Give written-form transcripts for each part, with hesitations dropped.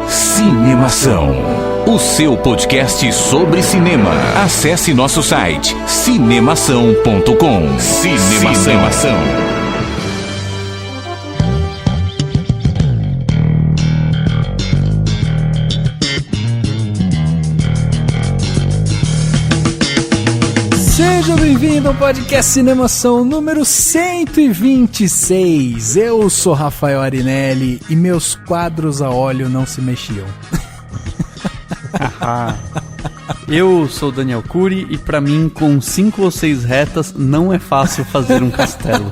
Cinemação, o seu podcast sobre cinema. Acesse nosso site cinemação.com. Cinemação. Seja bem-vindo ao podcast Cinemação número 126. Eu sou Rafael Arinelli e meus quadros a óleo não se mexiam. Eu sou Daniel Cury e pra mim, com 5 ou 6 retas, não é fácil fazer um castelo.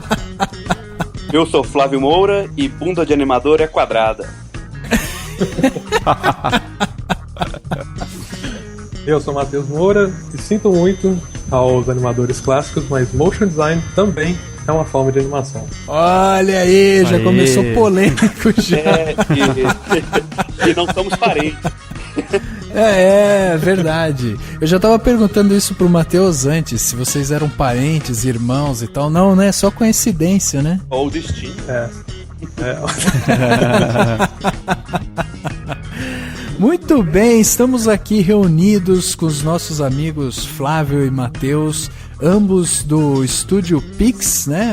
Eu sou Flávio Moura e bunda de animador é quadrada. Eu sou Matheus Moura e sinto muito aos animadores clássicos, mas motion design também é uma forma de animação. Olha aí, já começou polêmico já. E não somos parentes. É verdade. Eu já tava perguntando isso pro Matheus antes, se vocês eram parentes, irmãos e tal. Não, né? Só coincidência, né? Ou destino. Muito bem, estamos aqui reunidos com os nossos amigos Flávio e Matheus, ambos do Estúdio Pix, né?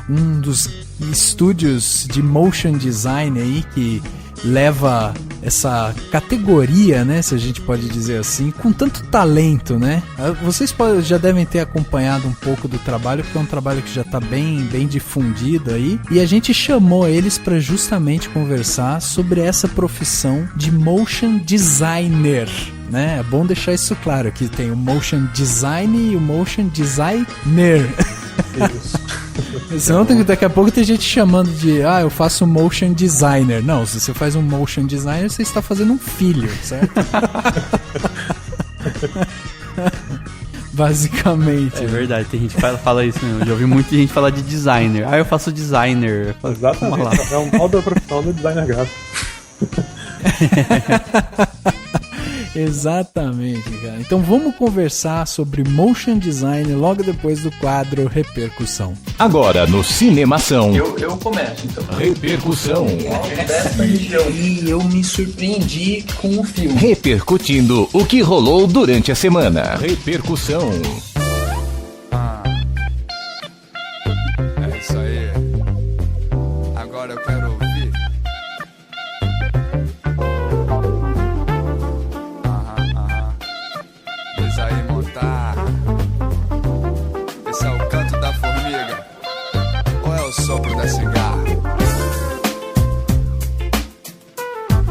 Um dos estúdios de motion design aí que leva essa categoria, né, se a gente pode dizer assim, com tanto talento, né? Vocês já devem ter acompanhado um pouco do trabalho, porque é um trabalho que já está bem difundido aí, e a gente chamou eles para justamente conversar sobre essa profissão de motion designer, né? É bom deixar isso claro, que tem o motion design e o motion designer. Isso. Senão daqui a pouco tem gente chamando de eu faço motion designer. Não, se você faz um motion designer, você está fazendo um filho, certo? Basicamente. É verdade, tem gente que fala isso mesmo. Eu já ouvi muita gente falar de designer. Eu faço designer. Exatamente, é um mal da profissão do designer gráfico. Exatamente, cara. Então vamos conversar sobre motion design logo depois do quadro Repercussão. Agora no Cinemação. Eu começo, então. Repercussão. E eu me surpreendi com o filme. Repercutindo o que rolou durante a semana. Repercussão. É isso aí. Agora eu quero ouvir. Diz aí, montar. Esse é o canto da formiga ou é o sopro da cigarra?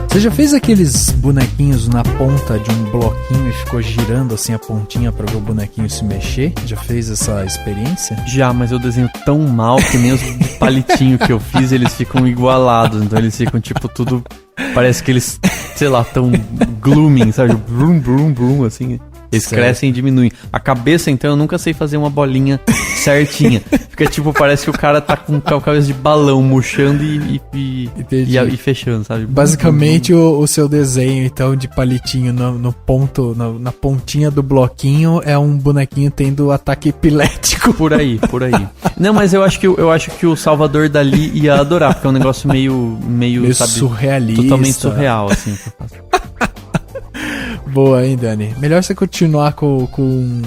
Você já fez aqueles bonequinhos na ponta de um bloquinho e ficou girando assim a pontinha pra ver o bonequinho se mexer? Já fez essa experiência? Já, mas eu desenho tão mal que nem os palitinhos que eu fiz, eles ficam igualados. Então eles ficam tipo tudo... Parece que eles, sei lá, tão glooming, sabe? Brum, brum, brum, assim... Eles crescem e diminuem. A cabeça, então, eu nunca sei fazer uma bolinha certinha. Fica tipo, parece que o cara tá com a cabeça de balão, murchando e fechando, sabe? Basicamente, o seu desenho, então, de palitinho no ponto, na pontinha do bloquinho, é um bonequinho tendo ataque epilético. Por aí. Não, mas eu acho que o Salvador Dalí ia adorar, porque é um negócio meio sabe, surrealista. Totalmente surreal, assim. Boa, hein, Dani? Melhor você continuar com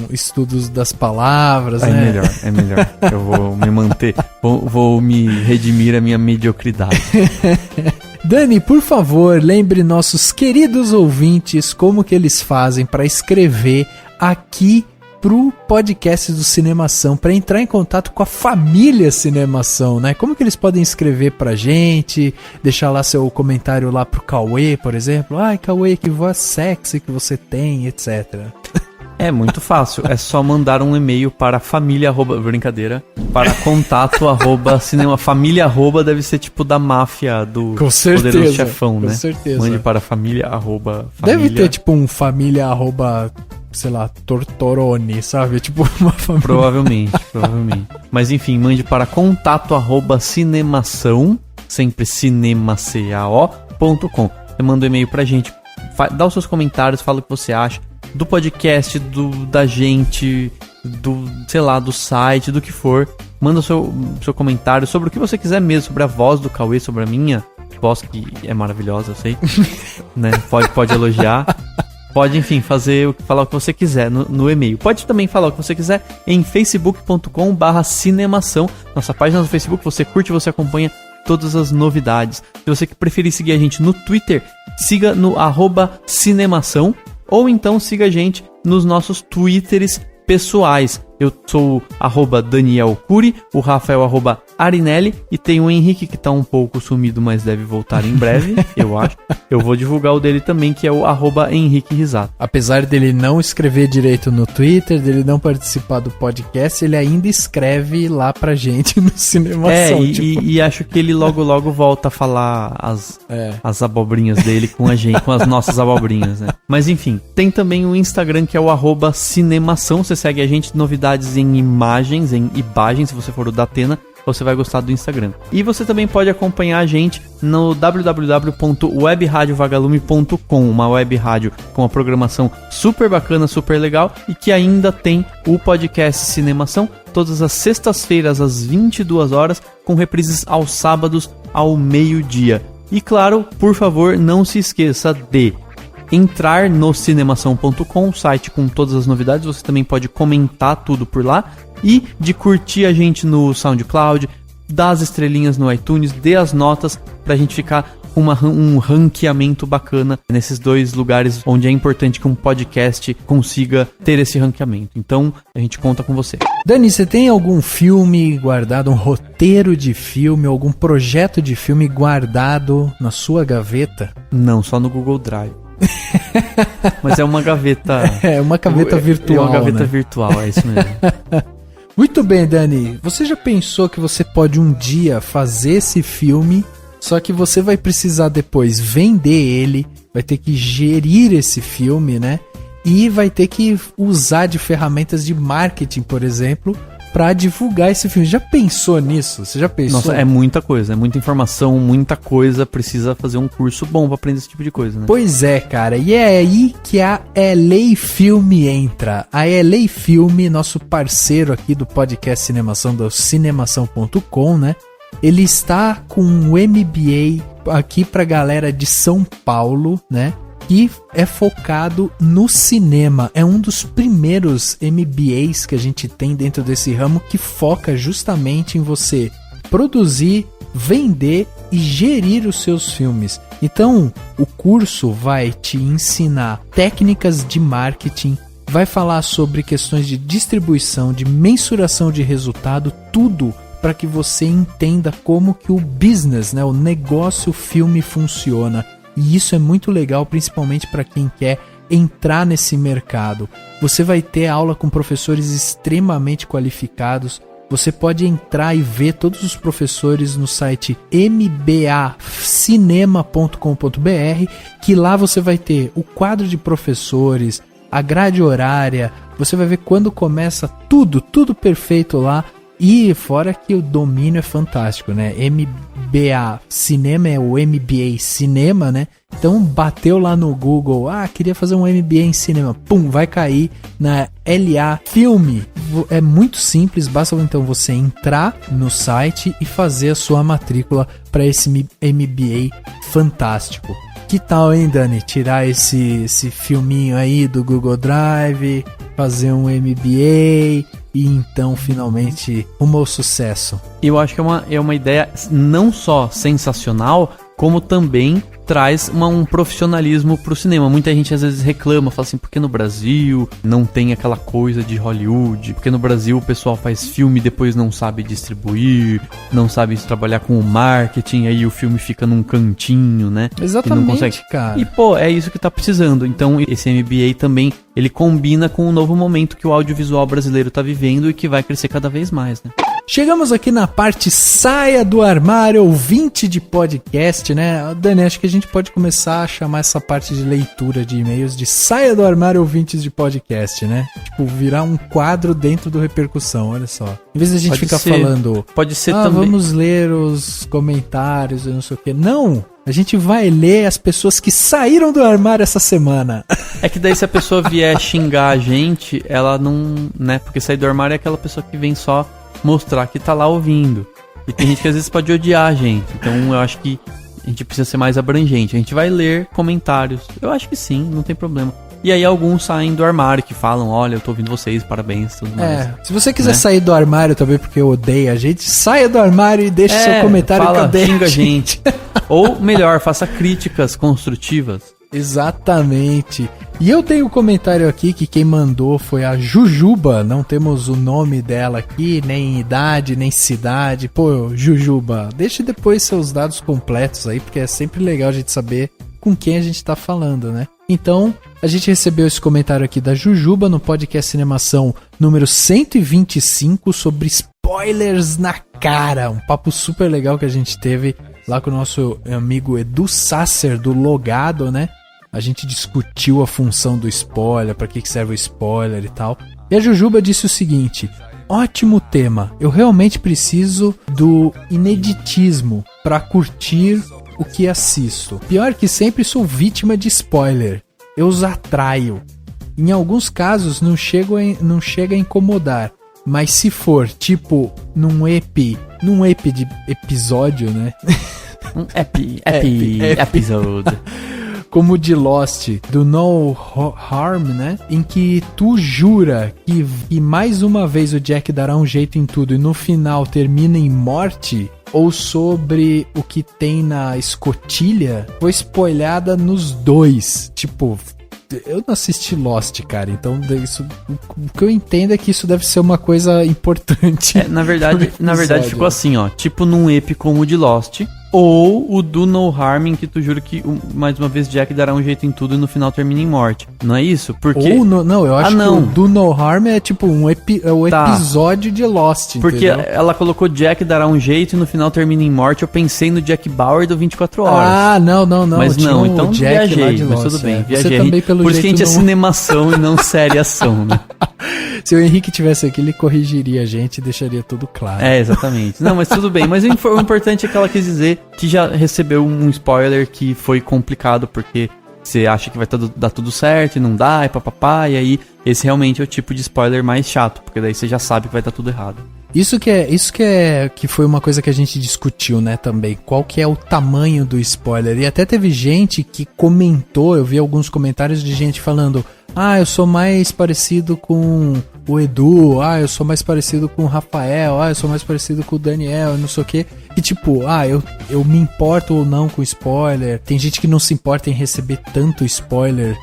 estudos das palavras, né? É melhor. Eu vou me manter, vou me redimir a minha mediocridade. Dani, por favor, lembre nossos queridos ouvintes como que eles fazem para escrever aqui pro podcast do Cinemação, para entrar em contato com a família Cinemação, né? Como que eles podem escrever pra gente, deixar lá seu comentário lá pro Cauê, por exemplo? Ai, Cauê, que voz sexy que você tem, etc. É muito fácil, é só mandar um e-mail para família, brincadeira, para contato, cinema, família, deve ser tipo da máfia do Poderoso Chefão, né? Com certeza. Mande para família, Deve ter tipo um família, sei lá, Tortorone, sabe? Tipo uma família. Provavelmente. Mas enfim, mande para contato, cinemação, sempre cinemacao.com. Você manda um e-mail pra gente, dá os seus comentários, fala o que você acha do podcast, da gente, sei lá, do site, do que for. Manda o seu comentário sobre o que você quiser mesmo, sobre a voz do Cauê, sobre a minha. Boss, que é maravilhosa, eu sei. Né? Pode elogiar. Pode, enfim, falar o que você quiser no e-mail. Pode também falar o que você quiser em facebook.com/cinemação. Nossa página no Facebook, você curte, você acompanha todas as novidades. Se você preferir seguir a gente no Twitter, siga no @cinemação, ou então siga a gente nos nossos Twitters pessoais. Eu sou @Daniel Cury, o Rafa é o @Arinelli, e tem o Henrique que tá um pouco sumido, mas deve voltar em breve, eu acho. Eu vou divulgar o dele também, que é o @Henrique Risato. Apesar dele não escrever direito no Twitter, dele não participar do podcast, ele ainda escreve lá pra gente no Cinemação. E acho que ele logo volta a falar as abobrinhas dele com a gente, com as nossas abobrinhas, né? Mas enfim, tem também o Instagram, que é o @Cinemação. Você segue a gente, novidades em imagens, se você for o Datena, você vai gostar do Instagram. E você também pode acompanhar a gente no www.webradiovagalume.com, uma web rádio com uma programação super bacana, super legal, e que ainda tem o podcast Cinemação todas as sextas-feiras às 22 horas, com reprises aos sábados ao meio-dia. E claro, por favor, não se esqueça de entrar no cinemação.com, site com todas as novidades. Você também pode comentar tudo por lá e de curtir a gente no SoundCloud, dar as estrelinhas no iTunes, dê as notas pra gente ficar com um ranqueamento bacana nesses dois lugares onde é importante que um podcast consiga ter esse ranqueamento. Então, a gente conta com você. Dani, você tem algum filme guardado, um roteiro de filme, algum projeto de filme guardado na sua gaveta? Não, só no Google Drive. Mas é uma gaveta. É uma gaveta virtual. É uma gaveta, né? Virtual, é isso mesmo. Muito bem, Dani. Você já pensou que você pode um dia fazer esse filme, só que você vai precisar depois vender ele, vai ter que gerir esse filme, né? E vai ter que usar de ferramentas de marketing, por exemplo, pra divulgar esse filme. Já pensou nisso? Você já pensou? Nossa, é muita coisa, é muita informação, muita coisa. Precisa fazer um curso bom pra aprender esse tipo de coisa, né? Pois é, cara. E é aí que a LA Filme entra. A LA Filme, nosso parceiro aqui do podcast Cinemação, do cinemação.com, né? Ele está com um MBA aqui pra galera de São Paulo, né? Que é focado no cinema. É um dos primeiros MBAs que a gente tem dentro desse ramo, que foca justamente em você produzir, vender e gerir os seus filmes. Então, o curso vai te ensinar técnicas de marketing, vai falar sobre questões de distribuição, de mensuração de resultado, tudo para que você entenda como que o business, né, o negócio filme funciona. E isso é muito legal, principalmente para quem quer entrar nesse mercado. Você vai ter aula com professores extremamente qualificados. Você pode entrar e ver todos os professores no site mbacinema.com.br, que lá você vai ter o quadro de professores, a grade horária, você vai ver quando começa tudo perfeito lá. E fora que o domínio é fantástico, né? MBA Cinema é o MBA Cinema, né? Então bateu lá no Google, queria fazer um MBA em cinema, pum, vai cair na LA Filme. É muito simples, basta então você entrar no site e fazer a sua matrícula para esse MBA fantástico. Que tal, hein, Dani? Tirar esse filminho aí do Google Drive, fazer um MBA e então finalmente rumo ao sucesso. Eu acho que é uma ideia não só sensacional, como também traz um profissionalismo pro cinema. Muita gente às vezes reclama, fala assim, porque no Brasil não tem aquela coisa de Hollywood, porque no Brasil o pessoal faz filme e depois não sabe distribuir, não sabe trabalhar com o marketing, aí o filme fica num cantinho, né? Exatamente, não consegue. cara. E é isso que tá precisando. Então esse MBA também, ele combina com o novo momento que o audiovisual brasileiro tá vivendo e que vai crescer cada vez mais, né? Chegamos aqui na parte saia do armário, ouvinte de podcast, né? Dani, acho que a gente pode começar a chamar essa parte de leitura de e-mails de saia do armário, ouvintes de podcast, né? Tipo, virar um quadro dentro do Repercussão, olha só. Em vez de a gente ficar falando... Pode ser também. Vamos ler os comentários e não sei o quê. Não! A gente vai ler as pessoas que saíram do armário essa semana. É que daí se a pessoa vier xingar a gente, ela não... né? Porque sair do armário é aquela pessoa que vem só mostrar que tá lá ouvindo. E tem gente que às vezes pode odiar a gente. Então eu acho que a gente precisa ser mais abrangente. A gente vai ler comentários. Eu acho que sim, não tem problema. E aí alguns saem do armário que falam, olha, eu tô ouvindo vocês, parabéns, tudo mais. Se você quiser sair do armário também, porque odeia a gente, saia do armário e deixe seu comentário fala, que odeia xinga a gente. Ou melhor, faça críticas construtivas. Exatamente. E eu tenho um comentário aqui que quem mandou foi a Jujuba. Não temos o nome dela aqui, nem idade, nem cidade. Pô, Jujuba, deixe depois seus dados completos aí, porque é sempre legal a gente saber com quem a gente tá falando, né? Então, a gente recebeu esse comentário aqui da Jujuba no podcast Cinemação número 125 sobre spoilers na cara. Um papo super legal que a gente teve lá com o nosso amigo Edu Sasser, do Logado, né? A gente discutiu a função do spoiler, para que serve o spoiler e tal. E a Jujuba disse o seguinte: ótimo tema, eu realmente preciso do ineditismo para curtir o que assisto. Pior que sempre sou vítima de spoiler. Eu os atraio. Em alguns casos não chega a incomodar. Mas se for, tipo, num EP de episódio, né? Um episódio. Como o de Lost, do No Harm, né? Em que tu jura que mais uma vez o Jack dará um jeito em tudo e no final termina em morte, ou sobre o que tem na escotilha, foi spoilhada nos dois. Tipo, eu não assisti Lost, cara, então isso, o que eu entendo é que isso deve ser uma coisa importante. Na verdade ficou assim, ó, tipo num EP como o de Lost, ou o do No Harm, em que tu jura que mais uma vez Jack dará um jeito em tudo e no final termina em morte. Não é isso? Porque... eu acho que o do No Harm é tipo episódio de Lost, porque entendeu? Ela colocou Jack dará um jeito e no final termina em morte. Eu pensei no Jack Bauer do 24 Horas. Ah, não. Mas não, então Jack viajei, mas tudo bem, viajei. Você também, pelo Por isso que a gente é cinemação e não seriação, né? Se o Henrique tivesse aqui, ele corrigiria a gente e deixaria tudo claro. Exatamente. Não, mas tudo bem. Mas o importante é que ela quis dizer que já recebeu um spoiler que foi complicado, porque você acha que vai dar tudo certo e não dá, e papapá, e aí esse realmente é o tipo de spoiler mais chato, porque daí você já sabe que vai dar tudo errado. Isso que foi uma coisa que a gente discutiu, né, também. Qual que é o tamanho do spoiler? E até teve gente que comentou, eu vi alguns comentários de gente falando: eu sou mais parecido com o Edu, eu sou mais parecido com o Rafael, eu sou mais parecido com o Daniel, não sei o quê. E tipo, eu me importo ou não com spoiler. Tem gente que não se importa em receber tanto spoiler,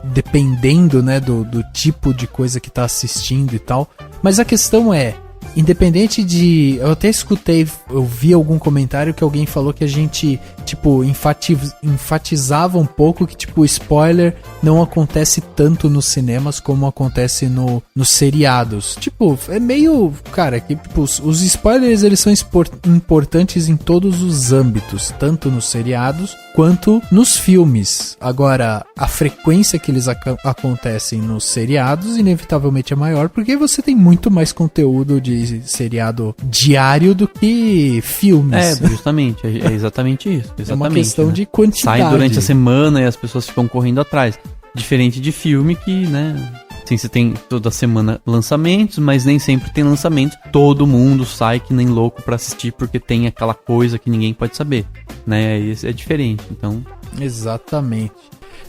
dependendo, né, do tipo de coisa que tá assistindo e tal. Mas a questão é, independente de... Eu até escutei, eu vi algum comentário que alguém falou que a gente, tipo, enfatizava um pouco que, tipo, o spoiler não acontece tanto nos cinemas como acontece nos seriados. Tipo, é meio... Cara, que, tipo, os spoilers, eles são importantes em todos os âmbitos, tanto nos seriados quanto nos filmes. Agora, a frequência que eles acontecem nos seriados, inevitavelmente é maior, porque você tem muito mais conteúdo de seriado diário do que filmes. Justamente, é exatamente isso. Exatamente, é uma questão, né, de quantidade. Sai durante a semana e as pessoas ficam correndo atrás. Diferente de filme que, né, assim, você tem toda semana lançamentos, mas nem sempre tem lançamentos. Todo mundo sai que nem louco pra assistir porque tem aquela coisa que ninguém pode saber, né? É diferente, então... Exatamente.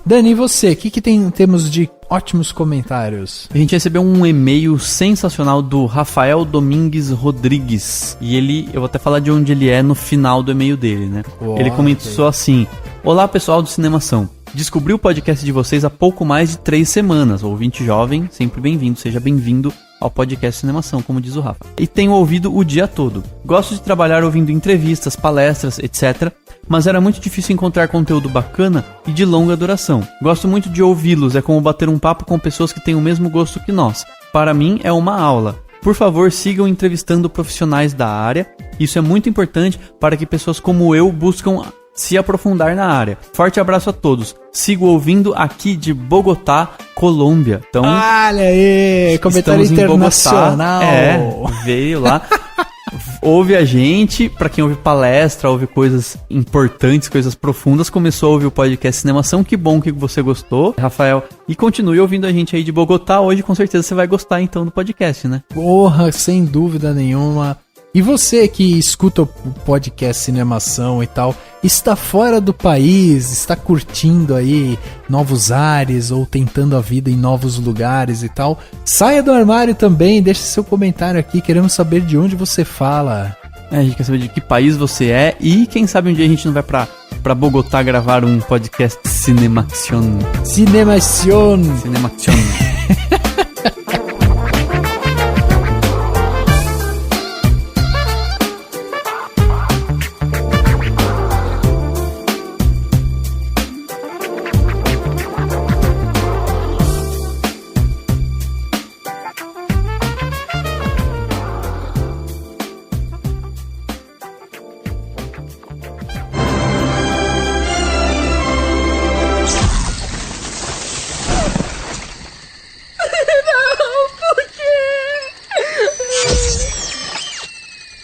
Dani, e você? O que temos de ótimos comentários? A gente recebeu um e-mail sensacional do Rafael Domingues Rodrigues. E eu vou até falar de onde ele é no final do e-mail dele, né? Ele comentou assim: olá, pessoal do Cinemação. Descobri o podcast de vocês há pouco mais de 3 semanas. Ouvinte jovem, sempre bem-vindo. Seja bem-vindo ao podcast Cinemação, como diz o Rafa. E tenho ouvido o dia todo. Gosto de trabalhar ouvindo entrevistas, palestras, etc., mas era muito difícil encontrar conteúdo bacana e de longa duração. Gosto muito de ouvi-los, é como bater um papo com pessoas que têm o mesmo gosto que nós. Para mim é uma aula. Por favor, sigam entrevistando profissionais da área. Isso é muito importante para que pessoas como eu buscam se aprofundar na área. Forte abraço a todos. Sigo ouvindo aqui de Bogotá, Colômbia. Então, olha aí, comentário internacional. Veio lá. Ouve a gente, pra quem ouve palestra, ouve coisas importantes, coisas profundas, começou a ouvir o podcast Cinemação. Que bom que você gostou, Rafael. E continue ouvindo a gente aí de Bogotá. Hoje com certeza você vai gostar então do podcast, né? Porra, sem dúvida nenhuma. E você que escuta o podcast Cinemação e tal, está fora do país, está curtindo aí novos ares ou tentando a vida em novos lugares e tal, saia do armário também, deixe seu comentário aqui, queremos saber de onde você fala. A gente quer saber de que país você é e quem sabe um dia a gente não vai pra Bogotá gravar um podcast Cinemaction. Cinemacion.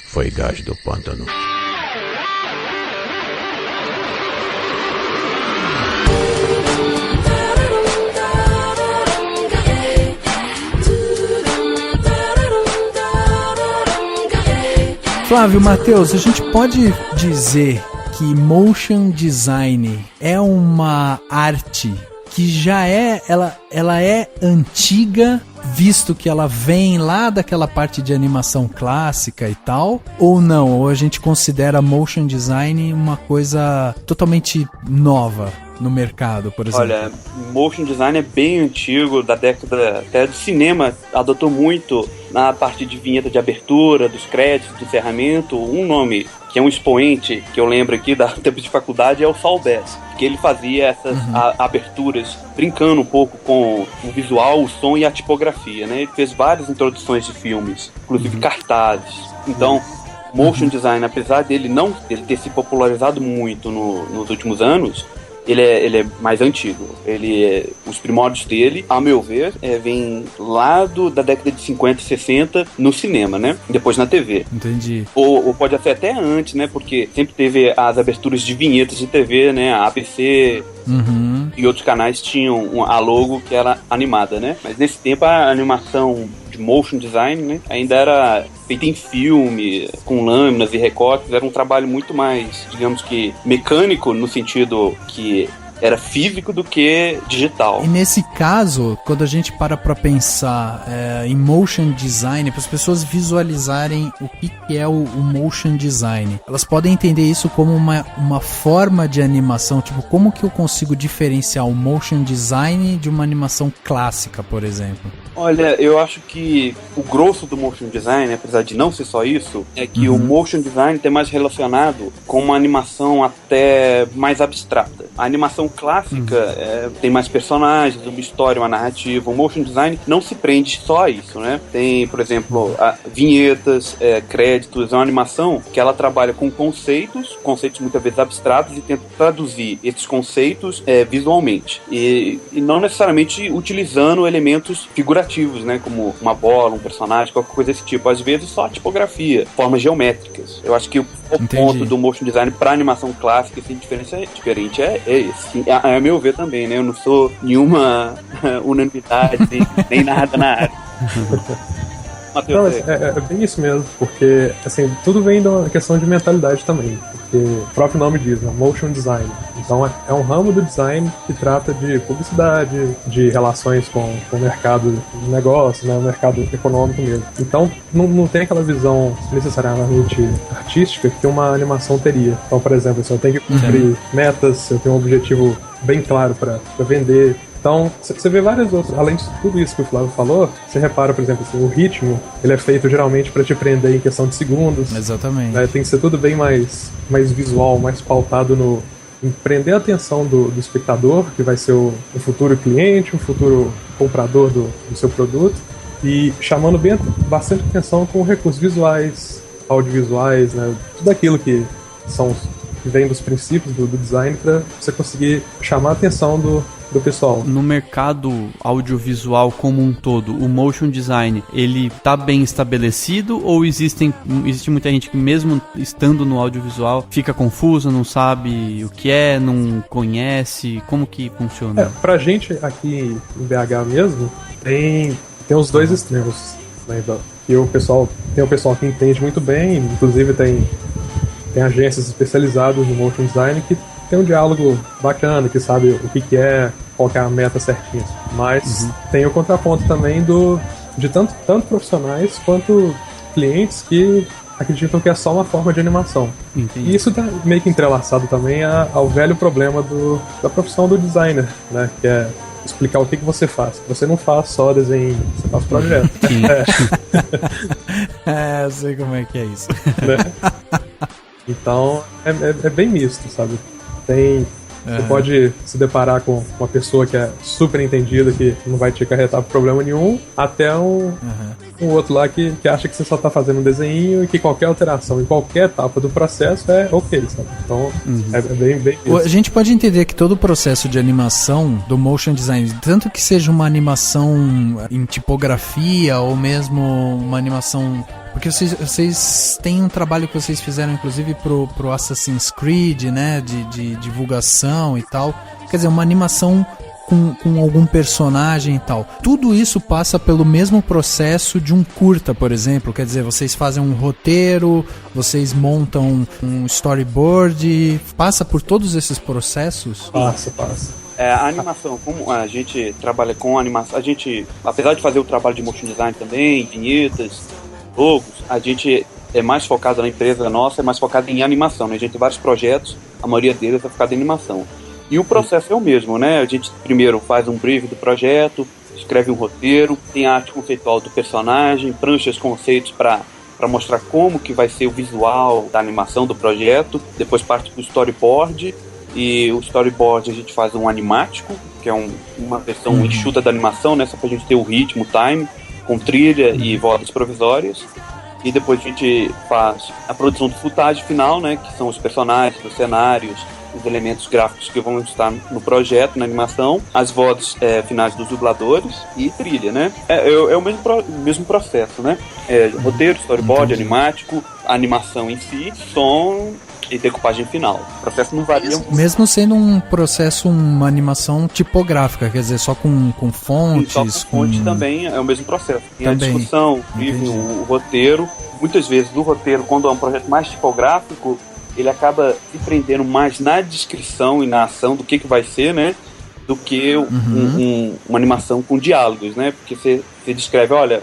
Foi gás do pântano. Flávio, Matheus, a gente pode dizer que motion design é uma arte que já ela é antiga, visto que ela vem lá daquela parte de animação clássica e tal, ou não? Ou a gente considera motion design uma coisa totalmente nova no mercado, por exemplo? Olha, motion design é bem antigo, da década até do cinema, adotou muito na parte de vinheta de abertura, dos créditos, do encerramento. Um nome que é um expoente que eu lembro aqui da tempo de faculdade é o Saul Bass, que ele fazia essas aberturas brincando um pouco com o visual, o som e a tipografia, né? Ele fez várias introduções de filmes, inclusive cartazes. Então, motion design, apesar dele ter se popularizado muito nos últimos anos, ele é mais antigo. Os primórdios dele, a meu ver, vem lá da década de 50 e 60 no cinema, né? Depois na TV. Entendi. Ou pode ser até antes, né? Porque sempre teve as aberturas de vinhetas de TV, né? A ABC e outros canais tinham a logo que era animada, né? Mas nesse tempo a animação de motion design, né, ainda era feita em filme, com lâminas e recortes. Era um trabalho muito mais, digamos que, mecânico, no sentido que era físico do que digital. E nesse caso, quando a gente para pensar em motion design, para as pessoas visualizarem o que é o motion design, elas podem entender isso como uma forma de animação, tipo, como que eu consigo diferenciar o motion design de uma animação clássica, por exemplo? Olha, eu acho que o grosso do motion design, apesar de não ser só isso, é que o motion design tem mais relacionado com uma animação até mais abstrata. A animação clássica tem mais personagens, uma história, uma narrativa. O motion design não se prende só a isso, né? Tem, por exemplo, vinhetas, créditos. É uma animação que ela trabalha com conceitos muitas vezes abstratos, e tenta traduzir esses conceitos visualmente. E não necessariamente utilizando elementos figurativos, né? Como uma bola, um personagem, qualquer coisa desse tipo. Às vezes só tipografia, formas geométricas. Eu acho que o ponto do motion design para animação clássica, assim, diferente é esse. A meu ver também, né? Eu não sou nenhuma unanimidade, nem nada na área. Não, é bem isso mesmo, porque assim, tudo vem da questão de mentalidade também, porque o próprio nome diz, né, motion design. Então é um ramo do design que trata de publicidade, de relações com o mercado de negócio, né, o mercado econômico mesmo. Então não tem aquela visão necessariamente artística que uma animação teria. Então, por exemplo, se eu tenho que cumprir metas, eu tenho um objetivo bem claro para vender. Então, você vê várias outras, além de tudo isso que o Flávio falou, você repara, por exemplo, assim, o ritmo, ele é feito geralmente para te prender em questão de segundos. Exatamente. Né? Tem que ser tudo bem mais visual, mais pautado em prender a atenção do espectador, que vai ser o futuro cliente, o futuro comprador do seu produto, e chamando bastante atenção com recursos visuais, audiovisuais, né? Tudo aquilo que vem dos princípios do design para você conseguir chamar a atenção do pessoal. No mercado audiovisual como um todo, o motion design, ele tá bem estabelecido ou existe muita gente que mesmo estando no audiovisual fica confusa, não sabe o que é, não conhece, como que funciona? Pra gente aqui em BH mesmo, tem os dois extremos, né, E tem o pessoal que entende muito bem, inclusive tem agências especializadas no motion design que tem um diálogo bacana, que sabe o que é, qual que é a meta certinha. Mas tem o contraponto também de tanto profissionais quanto clientes que acreditam que é só uma forma de animação. Entendi. E isso tá meio que entrelaçado também ao velho problema da profissão do designer, né? Que é explicar o que você faz. Você não faz só desenho, você faz projeto. Eu sei como é que é isso. Né? Então, é bem misto, sabe? Você pode se deparar com uma pessoa que é super entendida, que não vai te acarretar problema nenhum, até um outro lá que acha que você só tá fazendo um desenho e que qualquer alteração em qualquer etapa do processo é ok, sabe? Então, é bem a gente pode entender que todo o processo de animação do motion design, tanto que seja uma animação em tipografia ou mesmo uma animação... Porque vocês têm um trabalho que vocês fizeram, inclusive, pro Assassin's Creed, né? De divulgação e tal. Quer dizer, uma animação com algum personagem e tal. Tudo isso passa pelo mesmo processo de um curta, por exemplo. Quer dizer, vocês fazem um roteiro, vocês montam um storyboard. Passa por todos esses processos? Passa. A animação, como a gente trabalha com animação, a gente, apesar de fazer o trabalho de motion design também, vinhetas, logos, a gente é mais focado na empresa nossa, é mais focado em animação, né? A gente tem vários projetos, a maioria deles é focado em animação. E o processo é o mesmo, né? A gente primeiro faz um brief do projeto, escreve um roteiro, tem a arte conceitual do personagem, prancha os conceitos para mostrar como que vai ser o visual da animação do projeto, depois parte para o storyboard, e o storyboard a gente faz um animático, que é uma versão enxuta da animação, né? Só pra gente ter o ritmo, o time, com trilha e vozes provisórias. E depois a gente faz a produção do footage final, né, que são os personagens, os cenários, os elementos gráficos que vão estar no projeto, na animação, as vozes finais dos dubladores e trilha, né? É o mesmo processo, né? Roteiro, storyboard, animático, animação em si, som e decupagem final. O processo não varia. Mesmo sendo um processo, uma animação tipográfica, quer dizer, só com fontes. Sim, só com fonte também é o mesmo processo. Tem a discussão, o roteiro. Muitas vezes o roteiro, quando é um projeto mais tipográfico, ele acaba se prendendo mais na descrição e na ação do que vai ser, né? Do que uma animação com diálogos, né? Porque você descreve, olha,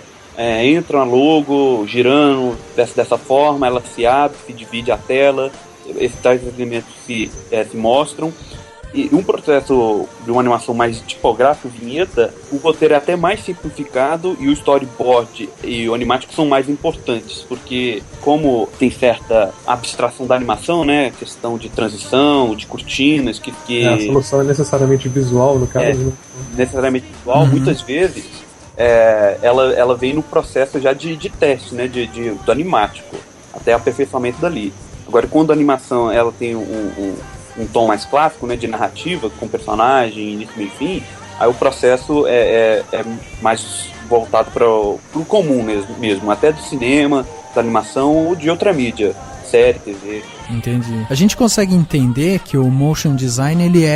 entra uma logo girando dessa forma, ela se abre, se divide a tela, esses tais elementos se mostram. E um processo de uma animação mais tipográfica, vinheta, o roteiro é até mais simplificado e o storyboard e o animático são mais importantes, porque como tem certa abstração da animação, né, questão de transição, de cortinas, a solução é necessariamente visual, no caso. Necessariamente visual, muitas vezes ela vem no processo já de teste, né, do animático, até aperfeiçoamento dali. Agora, quando a animação ela tem um tom mais clássico, né, de narrativa, com personagem, início, meio e fim, aí o processo é mais voltado para o comum mesmo, até do cinema, da animação ou de outra mídia, série, TV. Entendi. A gente consegue entender que o motion design, ele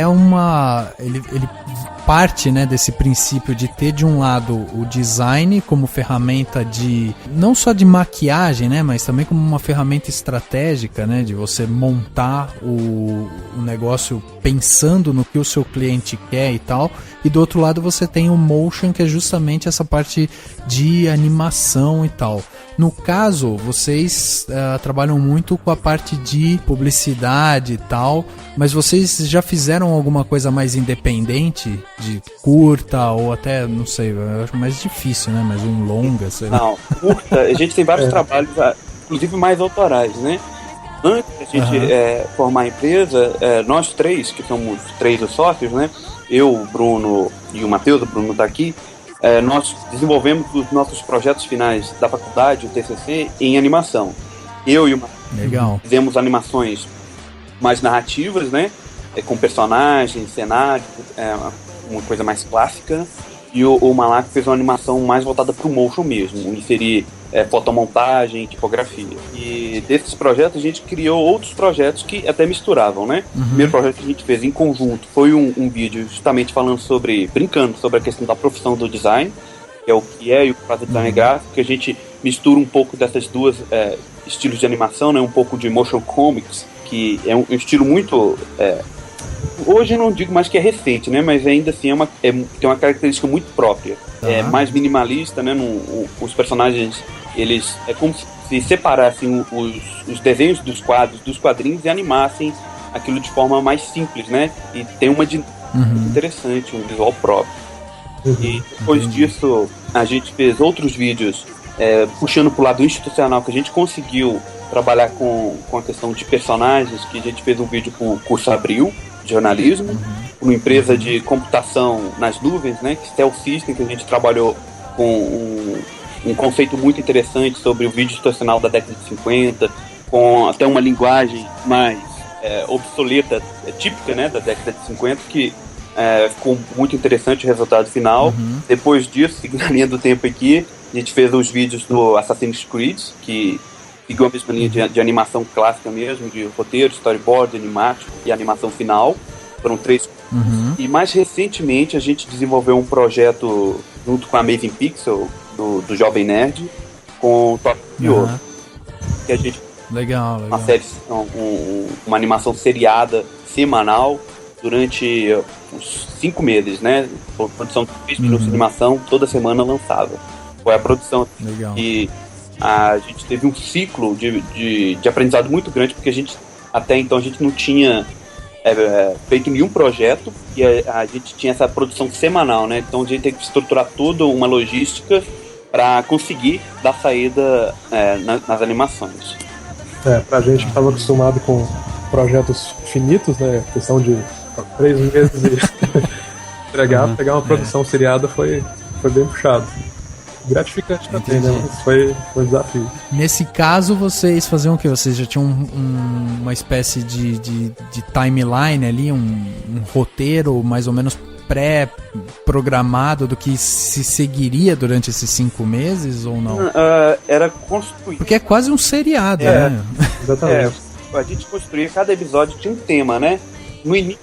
parte, né, desse princípio de ter de um lado o design como ferramenta de não só de maquiagem, né, mas também como uma ferramenta estratégica, né, de você montar o negócio pensando no que o seu cliente quer e tal, e do outro lado você tem o motion, que é justamente essa parte de animação e tal. No caso, vocês trabalham muito com a parte de publicidade e tal, mas vocês já fizeram alguma coisa mais independente, de curta ou até, não sei, eu acho mais difícil, né? Mas um longa, sei lá. Não, curta, a gente tem vários trabalhos, inclusive mais autorais, né? Antes de a gente formar a empresa, nós três, que somos 3 os sócios, né? Eu, o Bruno e o Matheus, o Bruno tá aqui, nós desenvolvemos os nossos projetos finais da faculdade, o TCC, em animação. Eu e o Matheus fizemos animações mais narrativas, né? Com personagens, cenários, uma coisa mais clássica. E o Malaco fez uma animação mais voltada para o motion mesmo, inserir fotomontagem, tipografia. E desses projetos a gente criou outros projetos que até misturavam, né? O primeiro projeto que a gente fez em conjunto foi um vídeo justamente brincando sobre a questão da profissão do design, que é o que é, e o Plaza Design Gráfico, que a gente mistura um pouco dessas duas estilos de animação, né? Um pouco de motion comics, que é um estilo muito... hoje eu não digo mais que é recente, né? Mas ainda assim tem uma característica muito própria. É mais minimalista, né? Os personagens, eles... É como se separassem os desenhos dos quadros dos quadrinhos e animassem aquilo de forma mais simples, né? E tem uma interessante, um visual próprio. E depois disso, a gente fez outros vídeos puxando pro lado institucional, que a gente conseguiu trabalhar com a questão de personagens, que a gente fez um vídeo pro curso Abril, de jornalismo, uma empresa de computação nas nuvens, né? Stealth System, que a gente trabalhou com um conceito muito interessante sobre o vídeo institucional da década de 50, com até uma linguagem mais obsoleta, típica, né, da década de 50, que ficou muito interessante o resultado final. Depois disso, seguindo a linha do tempo aqui, a gente fez os vídeos do Assassin's Creed, que seguiu a mesma linha de animação clássica mesmo, de roteiro, storyboard, animático e animação final. Foram 3. E mais recentemente a gente desenvolveu um projeto junto com a Amazing Pixel, do Jovem Nerd, com o Top de Ouro. Que a gente... Legal. Uma série, uma animação seriada, semanal, durante uns 5 meses, né? Produção de 3 minutos de animação, toda semana lançava. Foi a produção. Legal. E a gente teve um ciclo de aprendizado muito grande, porque até então a gente não tinha feito nenhum projeto, e a gente tinha essa produção semanal, né? Então a gente tem que estruturar toda uma logística para conseguir dar saída nas animações. Pra gente que estava acostumado com projetos finitos, né? Questão de 3 meses e pegar uma produção seriada foi bem puxado. Gratificante também, né? Mas foi um desafio. Nesse caso, vocês faziam o quê? Vocês já tinham uma espécie de timeline ali, um roteiro mais ou menos pré-programado do que se seguiria durante esses 5 meses ou não? Era construído. Porque é quase um seriado, né? Exatamente. A gente construía, cada episódio tinha um tema, né? No início,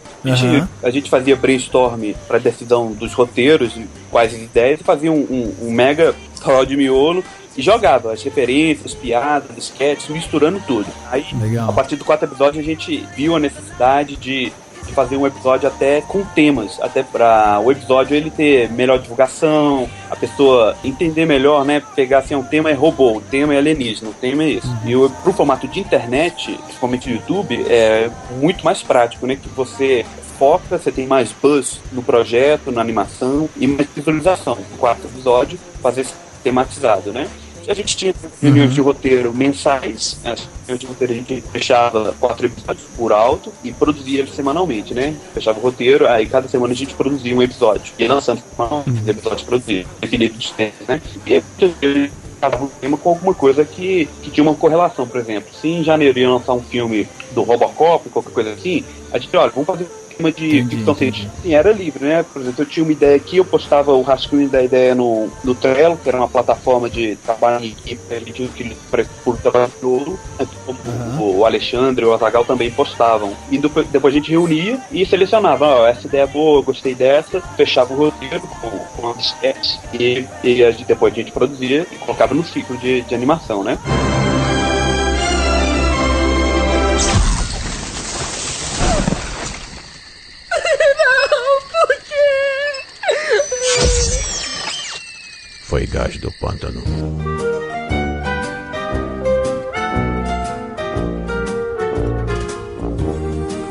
a gente fazia brainstorm para decisão dos roteiros, quais as ideias, e fazia um mega toró de miolo e jogava as referências, piadas, sketches, misturando tudo. Aí, a partir do 4º episódio, a gente viu a necessidade de fazer um episódio até com temas, até para o episódio ele ter melhor divulgação, a pessoa entender melhor, né? Pegar assim, um tema é robô, o tema é alienígena, o tema é isso. E pro formato de internet, principalmente no YouTube, é muito mais prático, né? Que você foca, você tem mais buzz no projeto, na animação e mais visualização. No 4º episódio, fazer tematizado, né? A gente tinha reuniões de roteiro mensais, as reuniões de roteiro a gente fechava 4 episódios por alto e produzia semanalmente, né? Fechava o roteiro, aí cada semana a gente produzia um episódio. E lançando episódios produzidos, definido de tempo, né? E aí eu tava um tema com alguma coisa que tinha uma correlação, por exemplo. Se em janeiro ia lançar um filme do Robocop, qualquer coisa assim, a gente, olha, vamos fazer de ficção científica. Sim, era livre, né? Por exemplo, eu tinha uma ideia aqui, eu postava o rascunho da ideia no Trello, que era uma plataforma de trabalho em equipe, ele tinha por trabalho de ouro, como o Alexandre e o Azaghal também postavam. E depois a gente reunia e selecionava, essa ideia é boa, eu gostei dessa, fechava o roteiro com as sketches e depois a gente produzia e colocava no ciclo de animação, né? Foi gás do pântano.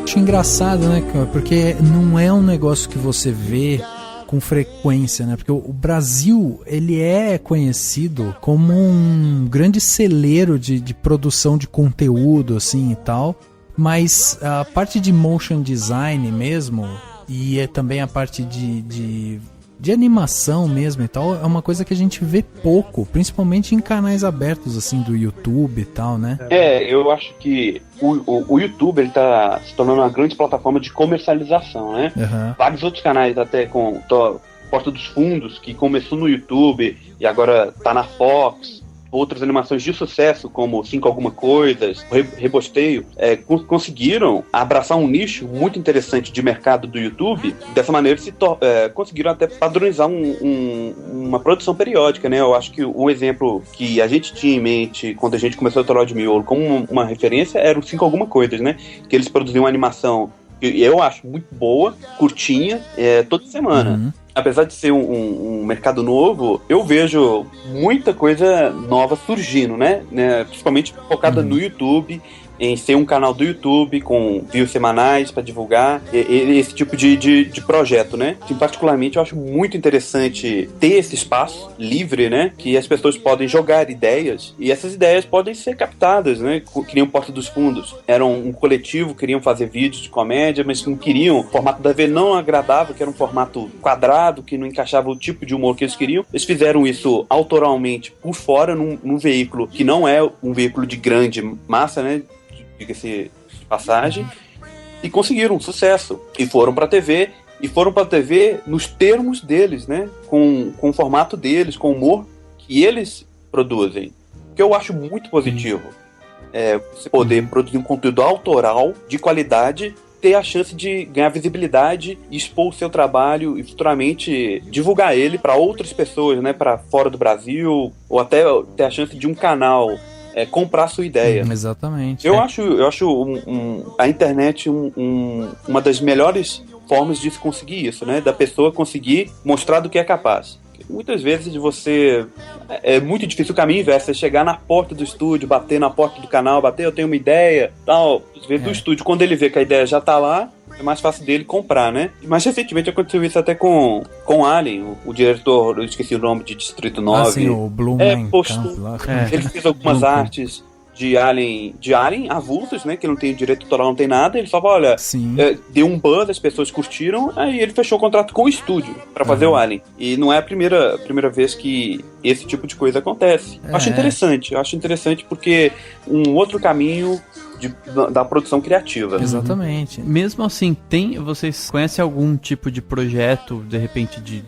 Acho engraçado, né, cara? Porque não é um negócio que você vê com frequência, né? Porque o Brasil, ele é conhecido como um grande celeiro de produção de conteúdo, assim, e tal. Mas a parte de motion design mesmo, e também a parte de animação mesmo e tal, é uma coisa que a gente vê pouco, principalmente em canais abertos, assim, do YouTube e tal, né? Eu acho que o YouTube, ele tá se tornando uma grande plataforma de comercialização, né? Vários outros canais, até com Porta dos Fundos, que começou no YouTube e agora tá na Fox, outras animações de sucesso, como 5 Alguma Coisas, Rebosteio, conseguiram abraçar um nicho muito interessante de mercado do YouTube. Dessa maneira, conseguiram até padronizar uma produção periódica, né? Eu acho que o exemplo que a gente tinha em mente quando a gente começou a Toró de Miolo como uma referência era o 5 Alguma Coisas, né? Que eles produziam uma animação que eu acho muito boa, curtinha, toda semana. Apesar de ser um mercado novo, eu vejo muita coisa nova surgindo, né? Principalmente focada no YouTube, em ser um canal do YouTube com views semanais para divulgar esse tipo de projeto, né? Assim, particularmente, eu acho muito interessante ter esse espaço livre, né? Que as pessoas podem jogar ideias e essas ideias podem ser captadas, né? Que nem o Porta dos Fundos. Eram um coletivo, queriam fazer vídeos de comédia, mas não queriam. O formato da V não agradava, que era um formato quadrado, que não encaixava o tipo de humor que eles queriam. Eles fizeram isso autoralmente por fora, num veículo que não é um veículo de grande massa, né? Diga-se de passagem, e conseguiram um sucesso. E foram pra TV, nos termos deles, né? Com o formato deles, com o humor que eles produzem. Que eu acho muito positivo. Você poder produzir um conteúdo autoral, de qualidade, ter a chance de ganhar visibilidade, expor o seu trabalho e futuramente divulgar ele para outras pessoas, né? Para fora do Brasil, ou até ter a chance de um canal comprar a sua ideia. Exatamente. Eu acho a internet uma das melhores formas de se conseguir isso, né? Da pessoa conseguir mostrar do que é capaz. Muitas vezes é muito difícil o caminho inverso, você chegar na porta do estúdio, bater na porta do canal, eu tenho uma ideia, tal. Às vezes do estúdio, quando ele vê que a ideia já tá lá, é mais fácil dele comprar, né? Mas recentemente aconteceu isso até com Alien, o diretor, eu esqueci o nome, de Distrito 9. Sim, o Blum ele fez algumas artes de Alien avulsos, né? Que não tem direito autoral, não tem nada. Ele falava, olha, deu um buzz, as pessoas curtiram, aí ele fechou o contrato com o estúdio pra fazer o Alien. E não é a primeira vez que esse tipo de coisa acontece. Eu acho interessante porque um outro caminho da produção criativa. Exatamente. Mesmo assim, vocês conhecem algum tipo de projeto, de repente, de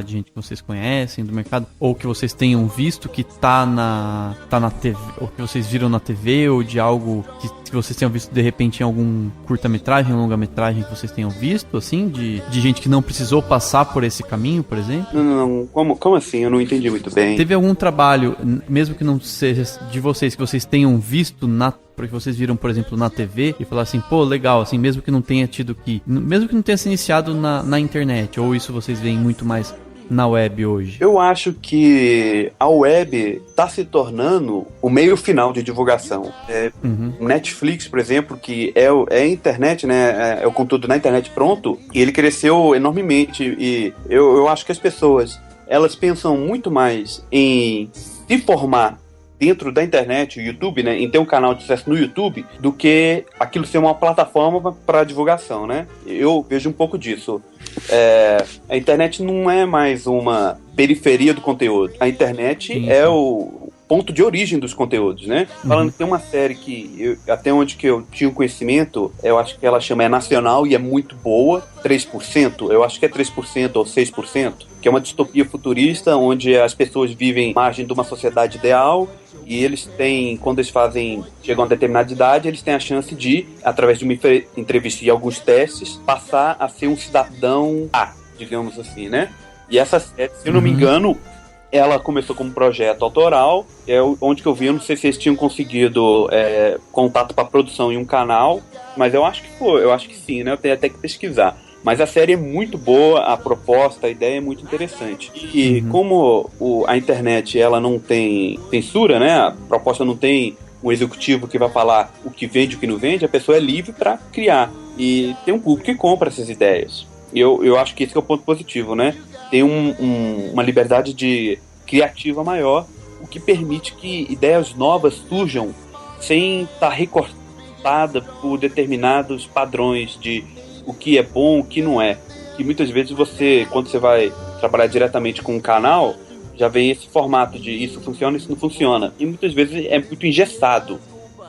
gente que vocês conhecem do mercado, ou que vocês tenham visto que tá na TV, ou que vocês viram na TV, ou de algo que vocês tenham visto de repente em algum curta-metragem, longa-metragem que vocês tenham visto, assim, de gente que não precisou passar por esse caminho, por exemplo? Não. Como assim? Eu não entendi muito bem. Teve algum trabalho, mesmo que não seja de vocês, que vocês tenham visto porque vocês viram, por exemplo, na TV e falaram assim, pô, legal, assim, mesmo que não tenha se iniciado na internet, ou isso vocês veem muito mais na web hoje? Eu acho que a web está se tornando o meio final de divulgação. Netflix, por exemplo, que é a internet, né? É o conteúdo na internet pronto, e ele cresceu enormemente. E eu acho que as pessoas, elas pensam muito mais em se formar dentro da internet, o YouTube, né, em ter um canal de sucesso no YouTube, do que aquilo ser uma plataforma para divulgação, né? Eu vejo um pouco disso. A internet não é mais uma periferia do conteúdo. A internet é o ponto de origem dos conteúdos, né? Falando que tem uma série que, até onde que eu tinha o conhecimento, eu acho que ela chama nacional e é muito boa, 3%, eu acho que é 3% ou 6%, que é uma distopia futurista, onde as pessoas vivem à margem de uma sociedade ideal, e eles têm, quando eles chegam a determinada idade, eles têm a chance de, através de uma entrevista e alguns testes, passar a ser um cidadão A, digamos assim, né? E essa série, se eu não me engano, ela começou como projeto autoral, onde que eu vi, eu não sei se eles tinham conseguido contato para produção em um canal, mas eu acho que foi, eu acho que sim, né? Eu tenho até que pesquisar. Mas a série é muito boa, a proposta, a ideia é muito interessante. E como a internet ela não tem censura, né? A proposta não tem um executivo que vai falar o que vende e o que não vende, a pessoa é livre para criar. E tem um público que compra essas ideias. Eu acho que esse é o ponto positivo, né? Tem uma liberdade criativa maior, o que permite que ideias novas surjam sem estar recortada por determinados padrões de o que é bom, o que não é. Que muitas vezes quando você vai trabalhar diretamente com um canal, já vem esse formato de isso funciona, isso não funciona. E muitas vezes é muito engessado.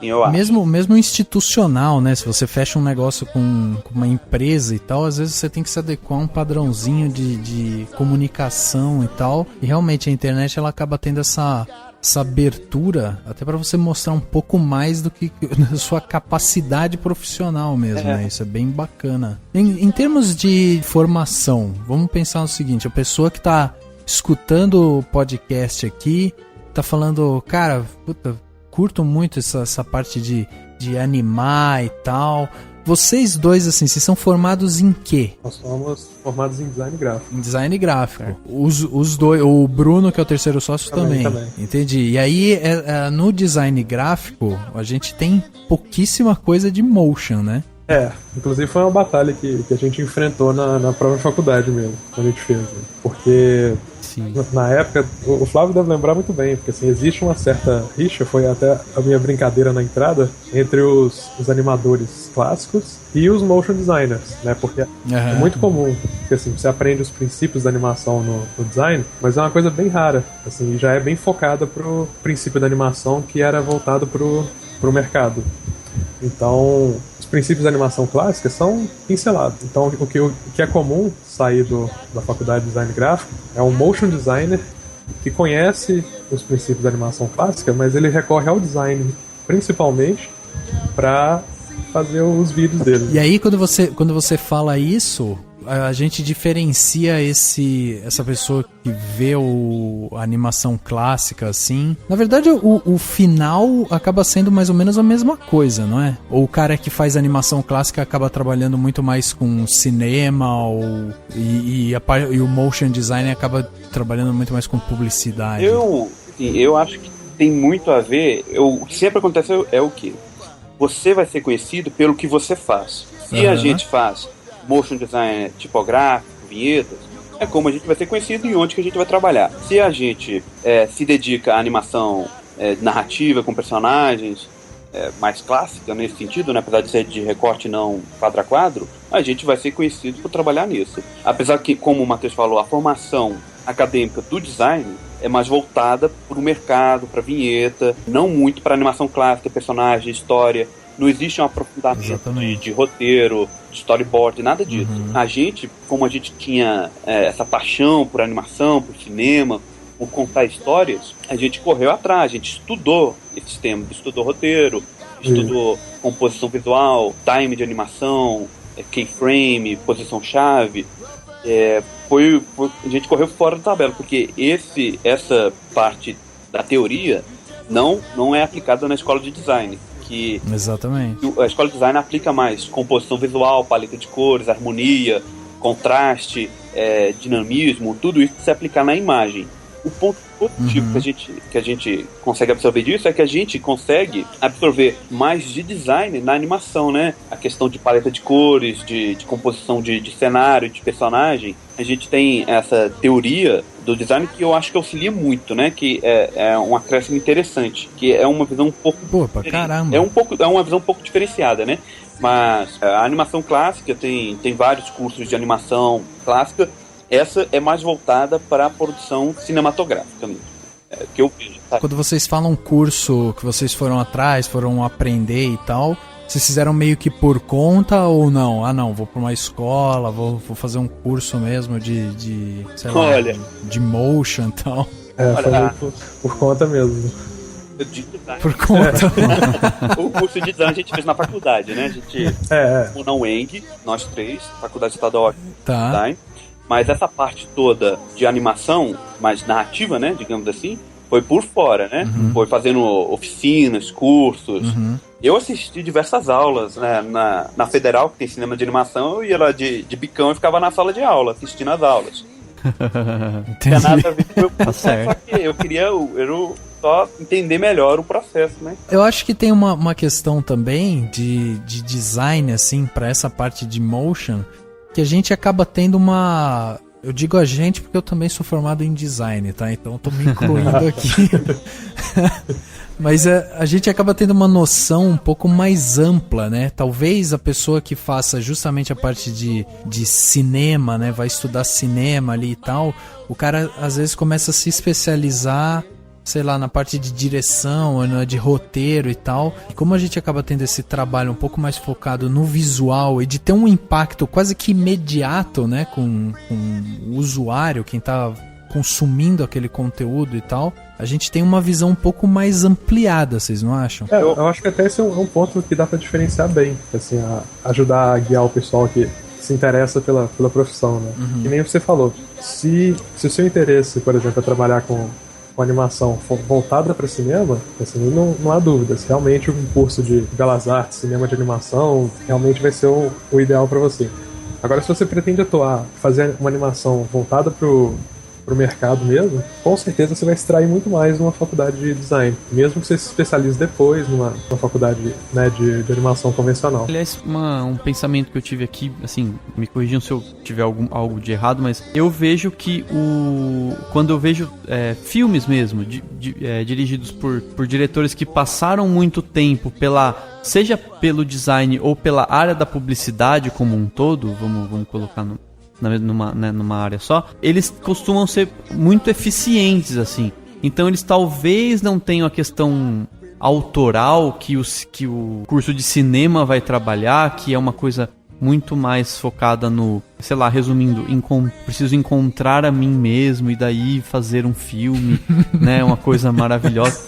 Eu acho. Mesmo institucional, né? Se você fecha um negócio com uma empresa e tal, às vezes você tem que se adequar a um padrãozinho de comunicação e tal. E realmente a internet ela acaba tendo essa essa abertura, até para você mostrar um pouco mais do que da sua capacidade profissional mesmo, né? Isso é bem bacana. Em termos de formação, vamos pensar no seguinte, a pessoa que tá escutando o podcast aqui, tá falando, cara, puta, curto muito essa parte de animar e tal. Vocês dois, assim, vocês são formados em quê? Nós somos formados em design gráfico. Em design gráfico. Os dois, o Bruno, que é o terceiro sócio, também. Entendi. E aí, no design gráfico, a gente tem pouquíssima coisa de motion, né? Inclusive foi uma batalha que a gente enfrentou na própria faculdade mesmo, quando a gente fez. Né? Porque na época, o Flávio deve lembrar muito bem, porque assim, existe uma certa rixa, foi até a minha brincadeira na entrada, entre os animadores clássicos e os motion designers, né? Porque é muito comum, porque assim, você aprende os princípios da animação no design, mas é uma coisa bem rara, assim, já é bem focada pro princípio da animação que era voltado pro mercado. Então, os princípios da animação clássica são pincelados. Então, o que é comum sair da faculdade de design gráfico é um motion designer que conhece os princípios da animação clássica, mas ele recorre ao design principalmente para fazer os vídeos dele. E aí, quando você fala isso, a gente diferencia essa pessoa que vê a animação clássica, assim. Na verdade, o final acaba sendo mais ou menos a mesma coisa, não é? Ou o cara que faz animação clássica acaba trabalhando muito mais com cinema, e o motion design acaba trabalhando muito mais com publicidade. Eu acho que tem muito a ver. O que sempre acontece é o quê? Você vai ser conhecido pelo que você faz. Se a gente faz motion design tipográfico, vinhetas, é como a gente vai ser conhecido e onde que a gente vai trabalhar. Se a gente se dedica à animação narrativa com personagens, mais clássica nesse sentido, né? Apesar de ser de recorte não quadro a quadro, a gente vai ser conhecido por trabalhar nisso. Apesar que, como o Matheus falou, a formação acadêmica do design é mais voltada para o mercado, para vinheta, não muito para animação clássica, personagem, história. Não existe um aprofundamento de roteiro, de storyboard, nada disso. A gente, como a gente tinha essa paixão por animação, por cinema, por contar histórias, a gente correu atrás, a gente estudou esses temas, estudou roteiro, estudou composição visual, time de animação, keyframe, posição-chave. A gente correu fora da tabela, porque essa parte da teoria não é aplicada na escola de design. Exatamente. A escola de design aplica mais composição visual, paleta de cores, harmonia, contraste, dinamismo, tudo isso que se aplicar na imagem. O ponto positivo que a gente consegue absorver disso é que a gente consegue absorver mais de design na animação, né? A questão de paleta de cores, de composição de cenário, de personagem. A gente tem essa teoria do design que eu acho que auxilia muito, né? Que é um acréscimo interessante, que é uma visão um pouco... Pô, pra caramba! É uma visão um pouco diferenciada, né? Mas a animação clássica tem vários cursos de animação clássica. Essa é mais voltada para a produção cinematográfica mesmo, que eu vejo. Tá? Quando vocês falam curso que vocês foram atrás, foram aprender e tal, vocês fizeram meio que por conta ou não? Ah, não, vou para uma escola, vou fazer um curso mesmo de sei lá, de motion e tal. Foi por conta mesmo. Por conta. O curso de design a gente fez na faculdade, né? A gente na UENG, nós três, Faculdade Estadual de Design. Mas essa parte toda de animação, mais narrativa, né, digamos assim, foi por fora, né? Foi fazendo oficinas, cursos. Eu assisti diversas aulas, né, na Federal, que tem cinema de animação, eu ia lá de bicão e ficava na sala de aula, assistindo as aulas. Não tinha nada a ver com o meu curso, só que eu queria só entender melhor o processo, né? Eu acho que tem uma questão também de design, assim, para essa parte de motion, que a gente acaba tendo uma... Eu digo a gente porque eu também sou formado em design, tá? Então eu tô me incluindo aqui. Mas a gente acaba tendo uma noção um pouco mais ampla, né? Talvez a pessoa que faça justamente a parte de cinema, né? Vai estudar cinema ali e tal, o cara às vezes começa a se especializar, sei lá, na parte de direção, de roteiro e tal. E como a gente acaba tendo esse trabalho um pouco mais focado no visual e de ter um impacto quase que imediato, né, com o usuário, quem tá consumindo aquele conteúdo e tal, a gente tem uma visão um pouco mais ampliada, vocês não acham? Eu acho que até esse é um ponto que dá pra diferenciar bem, assim, ajudar a guiar o pessoal que se interessa pela profissão, né? Que nem você falou, se o seu interesse, por exemplo, é trabalhar com animação voltada para cinema, assim, não há dúvidas. Realmente um curso de Belas Artes, cinema de animação, realmente vai ser o ideal para você. Agora, se você pretende fazer uma animação voltada pro mercado mesmo, com certeza você vai extrair muito mais numa faculdade de design, mesmo que você se especialize depois numa faculdade, né, de animação convencional. Aliás, um pensamento que eu tive aqui, assim, me corrijam se eu tiver algo de errado, mas eu vejo que quando eu vejo filmes mesmo, dirigidos por diretores que passaram muito tempo seja pelo design ou pela área da publicidade como um todo, vamos colocar numa área só, eles costumam ser muito eficientes, assim. Então eles talvez não tenham a questão autoral que o curso de cinema vai trabalhar, que é uma coisa muito mais focada no, sei lá, resumindo, preciso encontrar a mim mesmo e daí fazer um filme, né, uma coisa maravilhosa.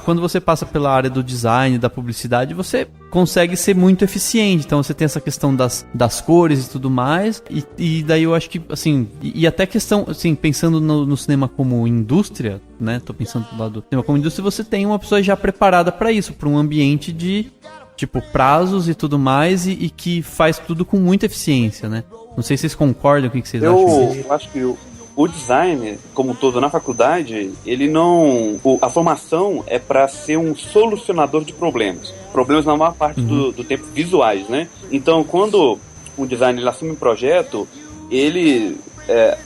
Quando você passa pela área do design, da publicidade, você consegue ser muito eficiente, então você tem essa questão das cores e tudo mais, e daí eu acho que, assim, e até questão, assim, pensando no cinema como indústria, né, tô pensando do lado do cinema como indústria, você tem uma pessoa já preparada para isso, para um ambiente de tipo, prazos e tudo mais, e que faz tudo com muita eficiência, né? Não sei se vocês concordam com o que vocês acham. Eu acho que o design, como um todo na faculdade, ele não... A formação é para ser um solucionador de problemas. Problemas na maior parte do tempo visuais, né? Então, quando um designer ele assume um projeto, ele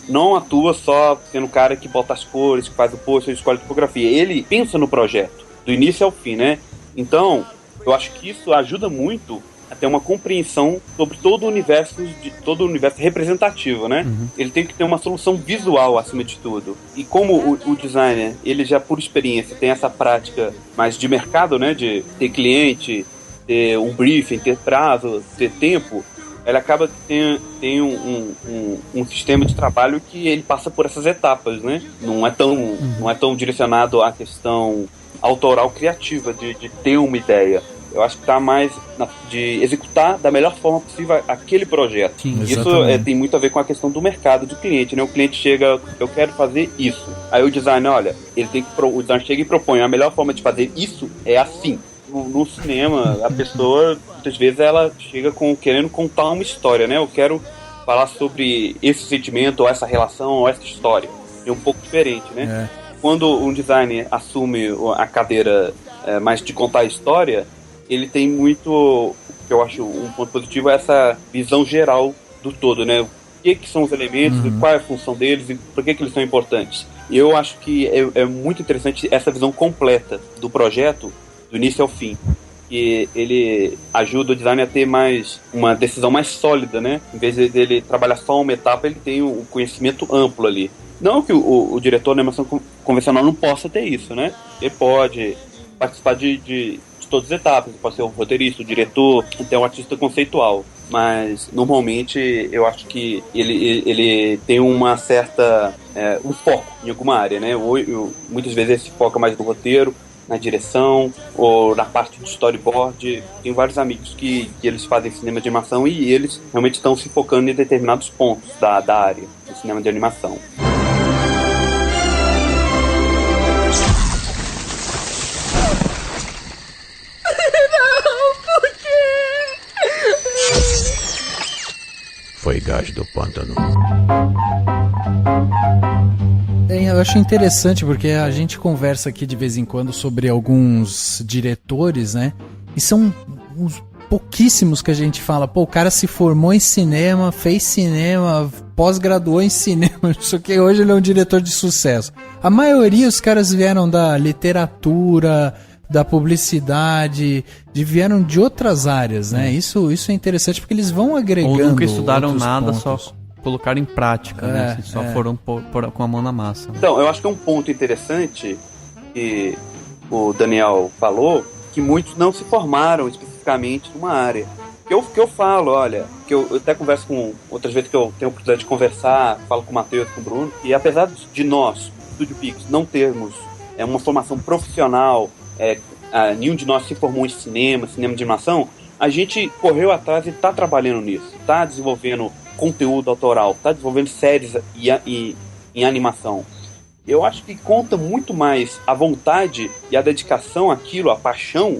não atua só sendo o cara que bota as cores, que faz o post, escolhe a tipografia. Ele pensa no projeto, do início ao fim, né? Então, eu acho que isso ajuda muito a ter uma compreensão sobre todo o universo representativo, né? Ele tem que ter uma solução visual acima de tudo. E como o designer, ele já por experiência tem essa prática mais de mercado, né? De ter cliente, ter um briefing, ter prazo, ter tempo, ele acaba que tem um sistema de trabalho que ele passa por essas etapas, né? Não é tão direcionado à questão autoral criativa, de ter uma ideia. Eu acho que está mais de executar da melhor forma possível aquele projeto. Sim, isso tem muito a ver com a questão do mercado, do cliente, né? O cliente chega, eu quero fazer isso. Aí o designer, olha, o designer chega e propõe, a melhor forma de fazer isso é assim. No cinema, a pessoa, muitas vezes, ela chega querendo contar uma história, né? Eu quero falar sobre esse sentimento, ou essa relação, ou essa história. É um pouco diferente, né? Quando um designer assume a cadeira mais de contar a história, ele tem muito, o que eu acho um ponto positivo, é essa visão geral do todo, né? O que são os elementos, qual é a função deles e por que eles são importantes. E eu acho que é muito interessante essa visão completa do projeto, do início ao fim. E ele ajuda o designer a ter uma decisão mais sólida, né? Em vez dele trabalhar só uma etapa, ele tem um conhecimento amplo ali. Não que o diretor de animação convencional não possa ter isso, né? Ele pode participar de todas as etapas, pode ser o roteirista, o diretor, até o artista conceitual. Mas, normalmente, eu acho que ele tem uma certa... um foco em alguma área, né? Muitas vezes ele se foca mais no roteiro, na direção, ou na parte de storyboard. Tem vários amigos que eles fazem cinema de animação e eles realmente estão se focando em determinados pontos da área do cinema de animação. Foi gás do pântano. Eu acho interessante porque a gente conversa aqui de vez em quando sobre alguns diretores, né? E são uns pouquíssimos que a gente fala, pô, o cara se formou em cinema, fez cinema, pós-graduou em cinema, não sei o que, hoje ele é um diretor de sucesso. A maioria os caras vieram da literatura, da publicidade, vieram de outras áreas, né? Isso é interessante porque eles vão agregando. Ou nunca estudaram nada, pontos. Só colocaram em prática, né? Assim, só foram com a mão na massa. Né? Então, eu acho que é um ponto interessante que o Daniel falou, que muitos não se formaram especificamente numa área. que eu falo, olha, que eu até converso com outras vezes que eu tenho a oportunidade de conversar, falo com o Matheus, com o Bruno, e apesar de nós, Estúdio Pix, não termos uma formação profissional, nenhum de nós se formou em cinema de animação, a gente correu atrás e está trabalhando nisso, está desenvolvendo conteúdo autoral, está desenvolvendo séries em animação. Eu acho que conta muito mais a vontade e a dedicação àquilo, a paixão,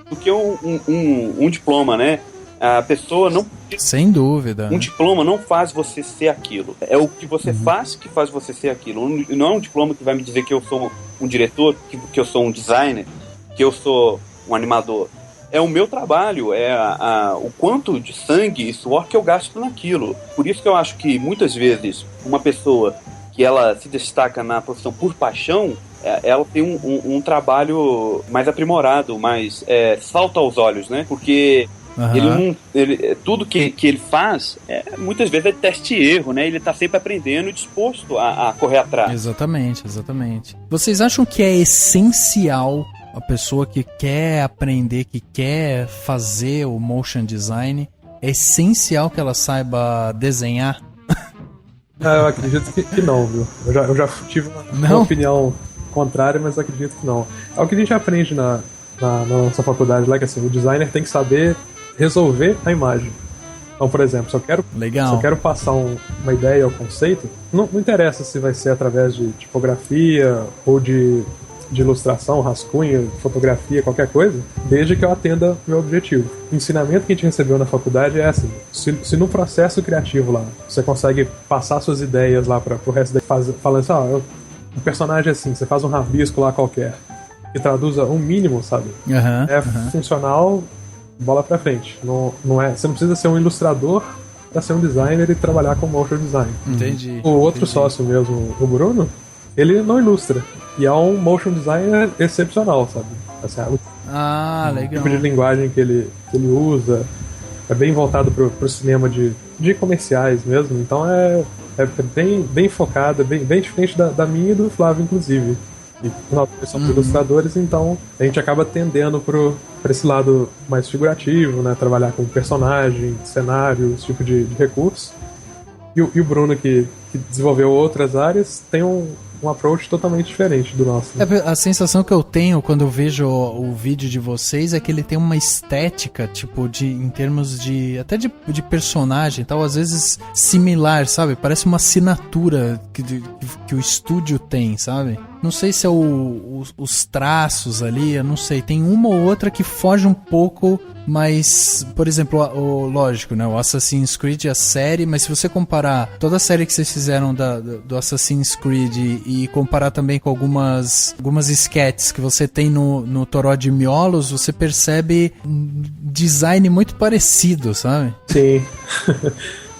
do que um diploma, né? A pessoa não... Sem dúvida. Um diploma não faz você ser aquilo. É o que você faz que faz você ser aquilo. Não é um diploma que vai me dizer que eu sou um diretor, que eu sou um designer, que eu sou um animador. É o meu trabalho, o quanto de sangue e suor que eu gasto naquilo. Por isso que eu acho que, muitas vezes, uma pessoa que ela se destaca na profissão por paixão, ela tem um trabalho mais aprimorado, mais salta aos olhos, né? Porque tudo que ele faz, muitas vezes é teste e erro, né? Ele está sempre aprendendo e disposto a correr atrás. Exatamente. Vocês acham que é essencial a pessoa que quer aprender, que quer fazer o motion design, é essencial que ela saiba desenhar? Eu acredito que não, viu? Eu já tive uma opinião contrária, mas acredito que não. É o que a gente aprende na nossa faculdade lá, que assim, o designer tem que saber resolver a imagem. Então, por exemplo, se eu quero passar uma ideia ou conceito, não interessa se vai ser através de tipografia ou de ilustração, rascunho, fotografia, qualquer coisa, desde que eu atenda o meu objetivo. O ensinamento que a gente recebeu na faculdade é assim: se no processo criativo lá você consegue passar suas ideias lá para o resto falando assim, um personagem assim, você faz um rabisco lá qualquer e traduza um mínimo, sabe? Funcional, bola pra frente. Não é, você não precisa ser um ilustrador para ser um designer e trabalhar com motion design. Entendi. O outro sócio mesmo, o Bruno, ele não ilustra. E é um motion designer excepcional, sabe? Assim, legal. O tipo de linguagem que ele usa é bem voltado pro cinema de comerciais mesmo. Então é bem focado, bem diferente da minha e do Flávio, inclusive. E nós somos ilustradores, então a gente acaba tendendo pra esse lado mais figurativo, né? Trabalhar com personagem, cenário, esse tipo de recurso. E o Bruno, que desenvolveu outras áreas, tem um approach totalmente diferente do nosso. Né? A sensação que eu tenho quando eu vejo o vídeo de vocês é que ele tem uma estética, tipo, em termos até de personagem e tal, às vezes similar, sabe? Parece uma assinatura que o estúdio tem, sabe? Não sei se é os traços ali, eu não sei. Tem uma ou outra que foge um pouco, mas, por exemplo, lógico, né? O Assassin's Creed é a série, mas se você comparar toda a série que vocês fizeram do Assassin's Creed e comparar também com algumas sketches que você tem no Toró de Miolos, você percebe um design muito parecido, sabe? Sim.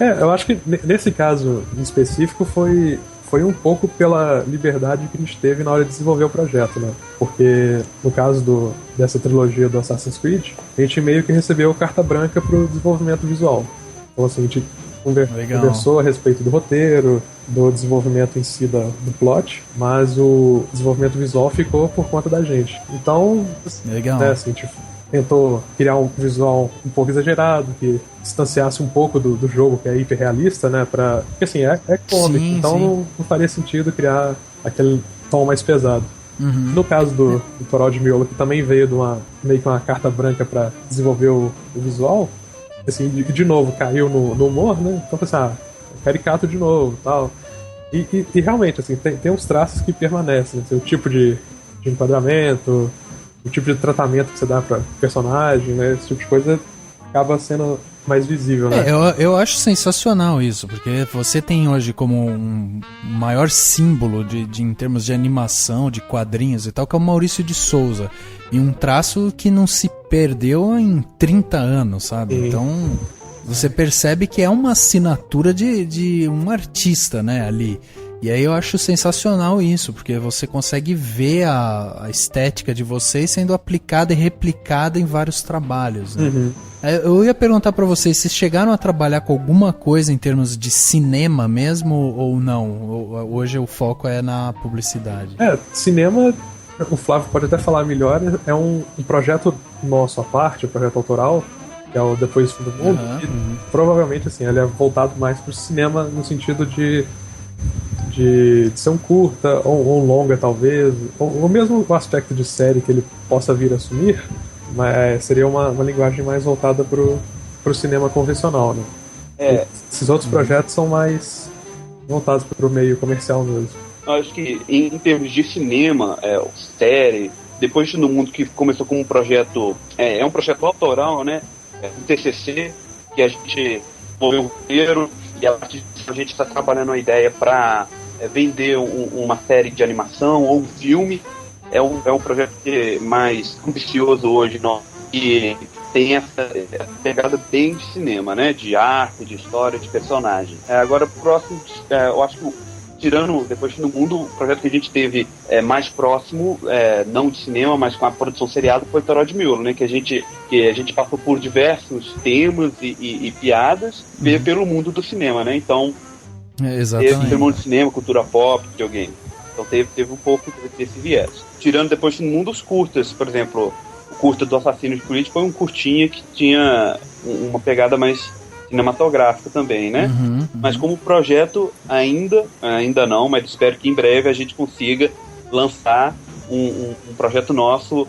Eu acho que nesse caso em específico foi um pouco pela liberdade que a gente teve na hora de desenvolver o projeto, né? Porque no caso dessa trilogia do Assassin's Creed, a gente meio que recebeu carta branca pro desenvolvimento visual. Então assim, a gente conversou a respeito do roteiro, do desenvolvimento em si do plot, mas o desenvolvimento visual ficou por conta da gente. Então, né, assim, a gente tentou criar um visual um pouco exagerado, que distanciasse um pouco do jogo, que é hiperrealista, né? Porque assim, é cômico, então não faria sentido criar aquele tom mais pesado. No caso do Toró de Miolo, que também veio meio que uma carta branca para desenvolver o visual, assim, de novo, caiu no humor, né? Então, assim, caricato de novo e tal. E realmente, assim, tem uns traços que permanecem, assim, o tipo de enquadramento, o tipo de tratamento que você dá pra personagem, né? Esse tipo de coisa acaba sendo mais visível, né? Eu acho sensacional isso, porque você tem hoje como um maior símbolo em termos de animação, de quadrinhos e tal, que é o Maurício de Souza. E um traço que não se perdeu em 30 anos, sabe? Sim. Então, você percebe que é uma assinatura de um artista, né, ali. E aí eu acho sensacional isso, porque você consegue ver a estética de vocês sendo aplicada e replicada em vários trabalhos, né? Eu ia perguntar pra vocês, vocês chegaram a trabalhar com alguma coisa em termos de cinema mesmo ou não? Hoje o foco é na publicidade. Cinema, o Flávio pode até falar melhor, é um projeto nosso à parte, um projeto autoral, que é o Depois do Fim do Mundo, e provavelmente assim, ele é voltado mais pro cinema no sentido de ser um curta ou um longa talvez, ou mesmo o aspecto de série que ele possa vir a assumir, mas seria uma linguagem mais voltada pro cinema convencional, né? Esses outros projetos são mais voltados pro meio comercial mesmo. Eu acho que em termos de cinema, série, Depois do Fim do Mundo, que começou como um projeto, é um projeto autoral, né? Um TCC, que a gente desenvolveu o roteiro, e a gente está trabalhando a ideia para vender uma série de animação ou um filme. É um projeto que é mais ambicioso hoje, e tem essa pegada bem de cinema, né? De arte, de história, de personagem. Agora, próximo, eu acho que, tirando Depois do Mundo, o projeto que a gente teve mais próximo, não de cinema, mas com a produção seriada, foi Toró de Miolo, né? Que a gente passou por diversos temas e piadas pelo mundo do cinema, né? Então, exatamente. Teve mundo de cinema, cultura pop, videogame. Então teve um pouco desse viés. Tirando Depois do Mundo, os curtas, por exemplo, o curta do Assassino de Creed foi um curtinha que tinha uma pegada mais cinematográfica também, né? Mas como projeto ainda não, mas espero que em breve a gente consiga lançar um projeto nosso,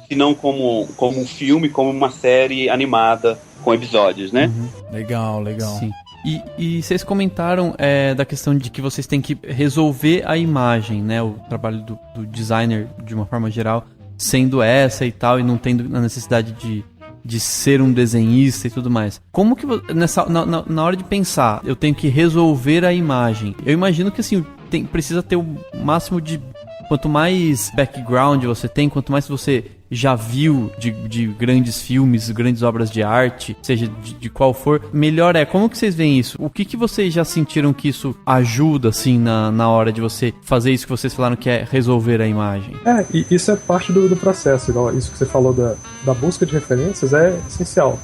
se não como um filme, como uma série animada com episódios, né? Legal. Sim. E vocês comentaram da questão de que vocês têm que resolver a imagem, né? O trabalho do designer, de uma forma geral, sendo essa e tal, e não tendo a necessidade de ser um desenhista e tudo mais. Como que na hora de pensar, eu tenho que resolver a imagem? Eu imagino que assim, precisa ter o máximo de... Quanto mais background você tem, quanto mais você já viu de grandes filmes, grandes obras de arte, seja de qual for, melhor é. Como que vocês veem isso? O que vocês já sentiram que isso ajuda, assim, na hora de você fazer isso que vocês falaram que é resolver a imagem? E isso é parte do processo, igual isso que você falou da busca de referências é essencial.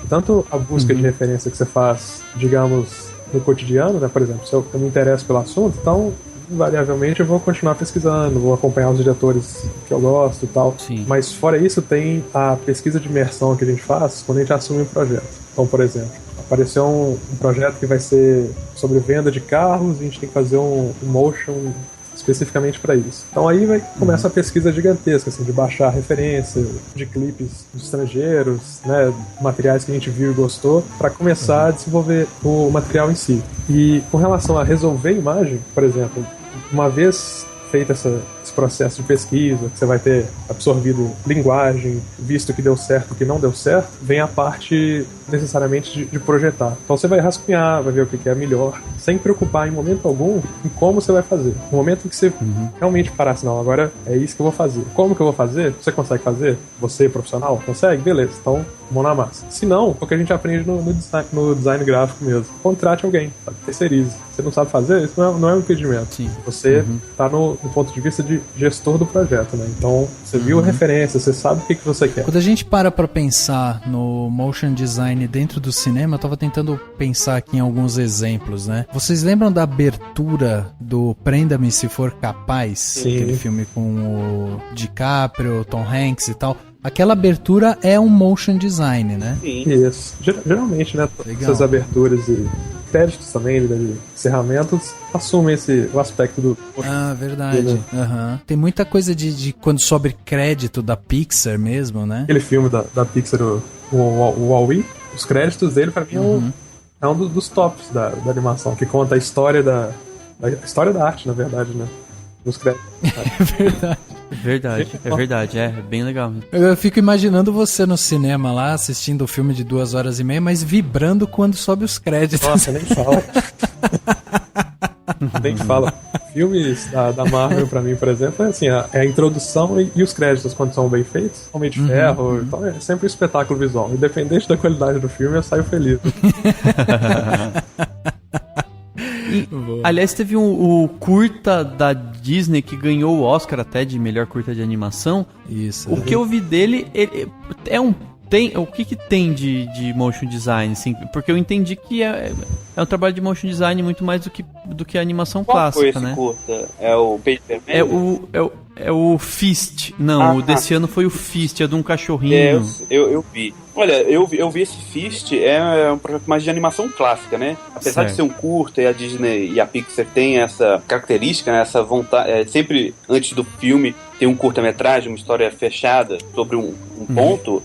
Tanto a busca de referência que você faz, digamos, no cotidiano, né? Por exemplo, se eu me interesso pelo assunto, então invariavelmente eu vou continuar pesquisando, vou acompanhar os diretores que eu gosto e tal. Sim. Mas fora isso, tem a pesquisa de imersão que a gente faz quando a gente assume um projeto. Então, por exemplo, apareceu um projeto que vai ser sobre venda de carros, a gente tem que fazer um motion especificamente para isso. Então aí começa a pesquisa gigantesca, assim, de baixar referência de clipes estrangeiros, né, materiais que a gente viu e gostou, para começar a desenvolver o material em si. E com relação a resolver a imagem, por exemplo, uma vez feito esse processo de pesquisa, que você vai ter absorvido linguagem, visto que deu certo, o que não deu certo, vem a parte necessariamente de projetar. Então você vai rascunhar, vai ver o que é melhor, sem preocupar em momento algum em como você vai fazer. No momento em que você realmente parar assim, não, agora é isso que eu vou fazer. Como que eu vou fazer? Você consegue fazer? Você, profissional? Consegue? Beleza. Então, mão na massa. Se não, o que a gente aprende no design gráfico mesmo. Contrate alguém, sabe? Terceirize. Você não sabe fazer? Isso não é um impedimento. Sim. Você está no ponto de vista de gestor do projeto, né? Então, você viu a referência, você sabe o que você quer. Quando a gente para pensar no motion design dentro do cinema, eu tava tentando pensar aqui em alguns exemplos, né? Vocês lembram da abertura do Prenda-me Se For Capaz? Sim. Aquele filme com o DiCaprio, Tom Hanks e tal. Aquela abertura é um motion design, né? Sim. Isso. Geralmente, né? Legal. Essas aberturas e créditos também, né, de encerramentos, assumem o aspecto do... Ah, verdade. Tem muita coisa de quando sobe crédito da Pixar mesmo, né? Aquele filme da Pixar, o Wall-E, os créditos dele, pra mim, é um dos tops da animação, que conta a história da história da arte, na verdade, né? Nos créditos. É verdade, é bem legal. Eu fico imaginando você no cinema lá, assistindo o filme de 2h30, mas vibrando quando sobe os créditos. Nossa, nem fala. Nem fala. Filmes da Marvel, pra mim, por exemplo, é assim, é a introdução e os créditos, quando são bem feitos, Homem de Ferro, então é sempre um espetáculo visual. Independente da qualidade do filme, eu saio feliz. E, aliás, teve o curta da Disney que ganhou o Oscar até de melhor curta de animação. Isso. O que eu vi dele o que tem de motion design, assim? Porque eu entendi que é um trabalho de motion design muito mais do que a animação Qual clássica, foi esse né? curta? É o Paper Man? É o Fist. Não, o desse ano foi o Fist, é de um cachorrinho. Eu vi. Olha, eu vi esse Fist, é um projeto mais de animação clássica, né? Apesar de ser um curta, e a Disney e a Pixar tem essa característica, né? Essa vontade, sempre antes do filme tem um curta-metragem, uma história fechada sobre um ponto.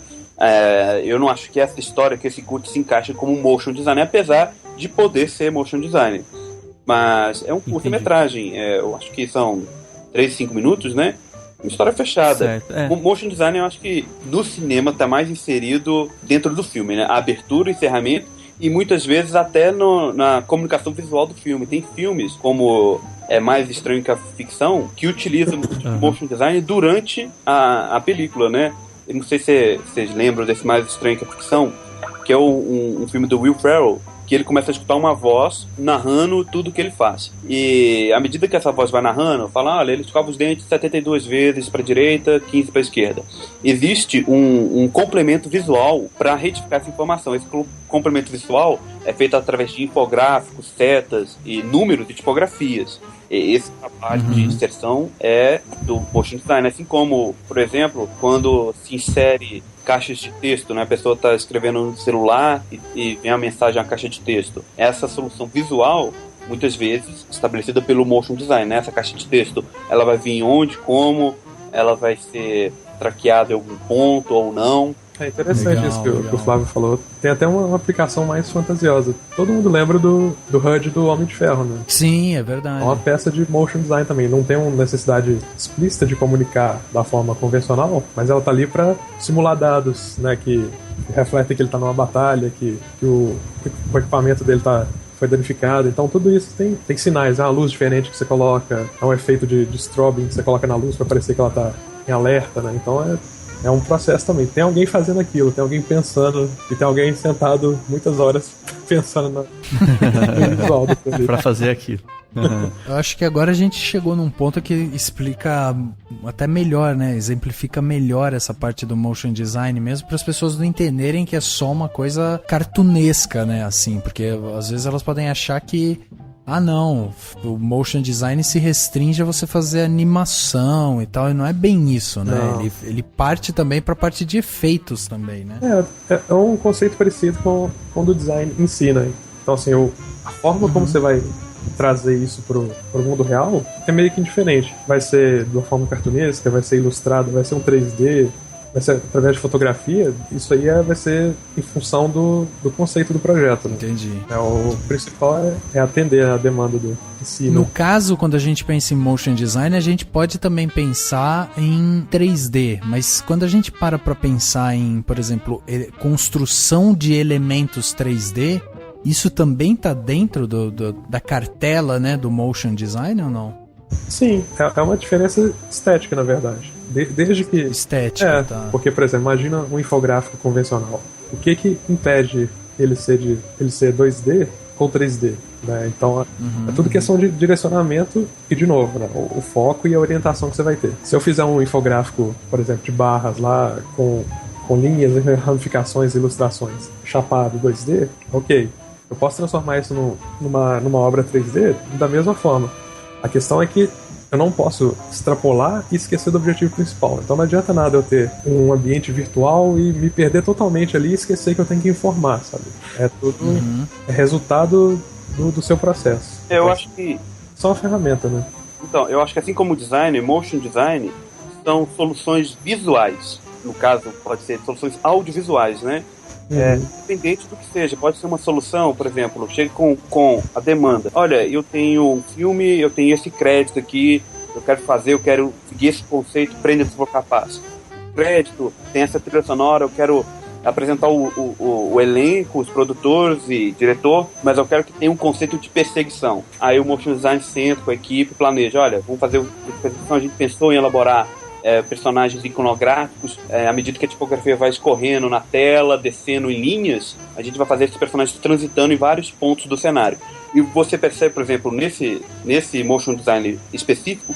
Eu não acho que essa história, que esse curta se encaixa como motion design, apesar de poder ser motion design. Mas é um curta-metragem, eu acho que são 3, 5 minutos, né? Uma história fechada. O motion design, eu acho que no cinema tá mais inserido dentro do filme, né? A abertura, o encerramento e muitas vezes até na comunicação visual do filme. Tem filmes como É Mais Estranho que a Ficção que utilizam motion design durante a película, né? Eu não sei se vocês lembram desse Mais Estranho que a Ficção, que é um filme do Will Ferrell, que ele começa a escutar uma voz narrando tudo que ele faz. E à medida que essa voz vai narrando, fala, olha, ele escova os dentes 72 vezes para a direita, 15 para a esquerda. Existe um complemento visual para retificar essa informação. Esse complemento visual é feito através de infográficos, setas e números de tipografias. E esse trabalho de inserção é do motion design. Assim como, por exemplo, quando se insere caixas de texto, né? A pessoa está escrevendo no celular e vem a mensagem na caixa de texto. Essa solução visual, muitas vezes, estabelecida pelo motion design, né? Essa caixa de texto, ela vai vir onde, como, ela vai ser traqueada em algum ponto ou não. É interessante isso que o Flávio falou. Tem até uma aplicação mais fantasiosa. Todo mundo lembra do HUD do Homem de Ferro, né? Sim, é verdade. É uma peça de motion design também. Não tem uma necessidade explícita de comunicar da forma convencional, mas ela tá ali para simular dados, né? Que refletem que ele tá numa batalha, que o equipamento dele foi danificado. Então tudo isso tem sinais. É uma luz diferente que você coloca, é um efeito de strobing que você coloca na luz para parecer que ela tá em alerta, né? Então é um processo também. Tem alguém fazendo aquilo, tem alguém pensando, e tem alguém sentado muitas horas pensando no visual do produto. Pra fazer aquilo. Eu acho que agora a gente chegou num ponto que explica até melhor, né? Exemplifica melhor essa parte do motion design mesmo, para as pessoas não entenderem que é só uma coisa cartunesca, né? Assim, porque às vezes elas podem achar que não, o motion design se restringe a você fazer animação e tal, e não é bem isso, né? Ele parte também para a parte de efeitos também, né? É um conceito parecido com o do design em si, né? Então, assim, a forma como você vai trazer isso pro mundo real é meio que indiferente. Vai ser de uma forma cartunesca, vai ser ilustrado, vai ser um 3D, vai ser através de fotografia. Isso aí vai ser em função do conceito do projeto, né? Entendi. O principal é atender a demanda do si, né? No caso, quando a gente pensa em motion design, a gente pode também pensar em 3D, mas quando a gente para pensar em, por exemplo, construção de elementos 3D, isso também está dentro da cartela, né, do motion design ou não? Sim, é uma diferença estética, na verdade. Desde que... Estética, tá. Porque, por exemplo, imagina um infográfico convencional. O que impede ele ser 2D ou 3D? Né? Então, é tudo questão de direcionamento e, de novo, né, o foco e a orientação que você vai ter. Se eu fizer um infográfico, por exemplo, de barras lá, com linhas, ramificações, ilustrações, chapado 2D, ok. Eu posso transformar isso numa obra 3D da mesma forma. A questão é que eu não posso extrapolar e esquecer do objetivo principal. Então não adianta nada eu ter um ambiente virtual e me perder totalmente ali e esquecer que eu tenho que informar, sabe? É tudo resultado do seu processo. Eu acho que... Só uma ferramenta, né? Então, eu acho que assim como o design, motion design, são soluções visuais. No caso, pode ser soluções audiovisuais, né? Independente do que seja, pode ser uma solução, por exemplo, chega com a demanda. Olha, eu tenho um filme, eu tenho esse crédito aqui, eu quero seguir esse conceito, prenda se for capaz. Crédito, tem essa trilha sonora, eu quero apresentar o elenco, os produtores e diretor, mas eu quero que tenha um conceito de perseguição. Aí o motion design senta com a equipe, planeja, olha, vamos fazer perseguição, a gente pensou em elaborar personagens iconográficos, à medida que a tipografia vai escorrendo na tela, descendo em linhas, a gente vai fazer esses personagens transitando em vários pontos do cenário. E você percebe, por exemplo, nesse motion design específico,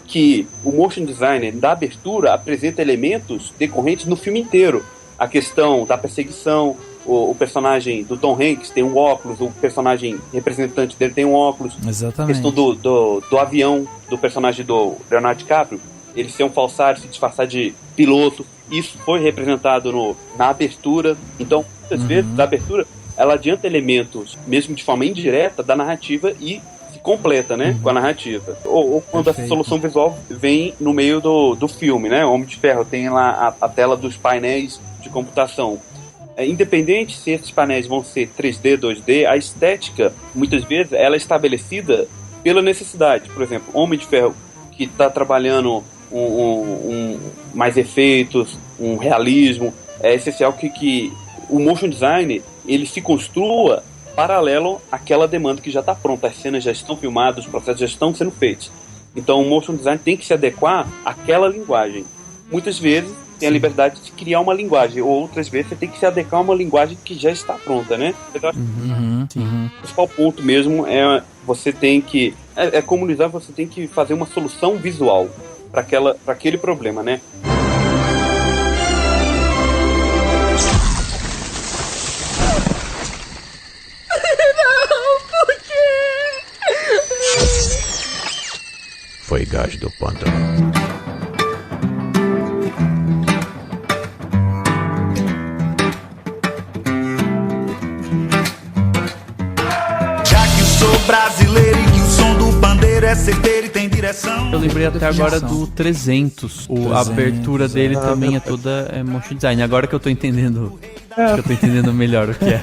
que o motion design da abertura apresenta elementos decorrentes no filme inteiro. A questão da perseguição, o personagem do Tom Hanks tem um óculos, o personagem representante dele tem um óculos. Exatamente. A questão do avião, do personagem do Leonardo DiCaprio, ele ser um falsário, se disfarçar de piloto. Isso foi representado na abertura. Então, muitas vezes, a abertura, ela adianta elementos, mesmo de forma indireta, da narrativa e se completa, né, com a narrativa. Ou quando essa solução visual vem no meio do filme, né? Homem de Ferro tem lá a tela dos painéis de computação. Independente se esses painéis vão ser 3D, 2D, a estética, muitas vezes, ela é estabelecida pela necessidade. Por exemplo, Homem de Ferro, que está trabalhando mais efeitos, um realismo, é essencial que o motion design ele se construa paralelo àquela demanda que já está pronta. As cenas já estão filmadas, os processos já estão sendo feitos. Então o motion design tem que se adequar àquela linguagem. Muitas vezes tem a liberdade de criar uma linguagem, ou outras vezes você tem que se adequar a uma linguagem que já está pronta, né? Então, o principal ponto mesmo é você tem que comunizar, você tem que fazer uma solução visual para aquele problema, né? Foi gás do pântano. Brasileiro e que o som do pandeiro é certeiro e tem direção. Eu lembrei até agora do 300. A abertura dele também é toda motion design. Agora que eu tô entendendo, melhor o que é.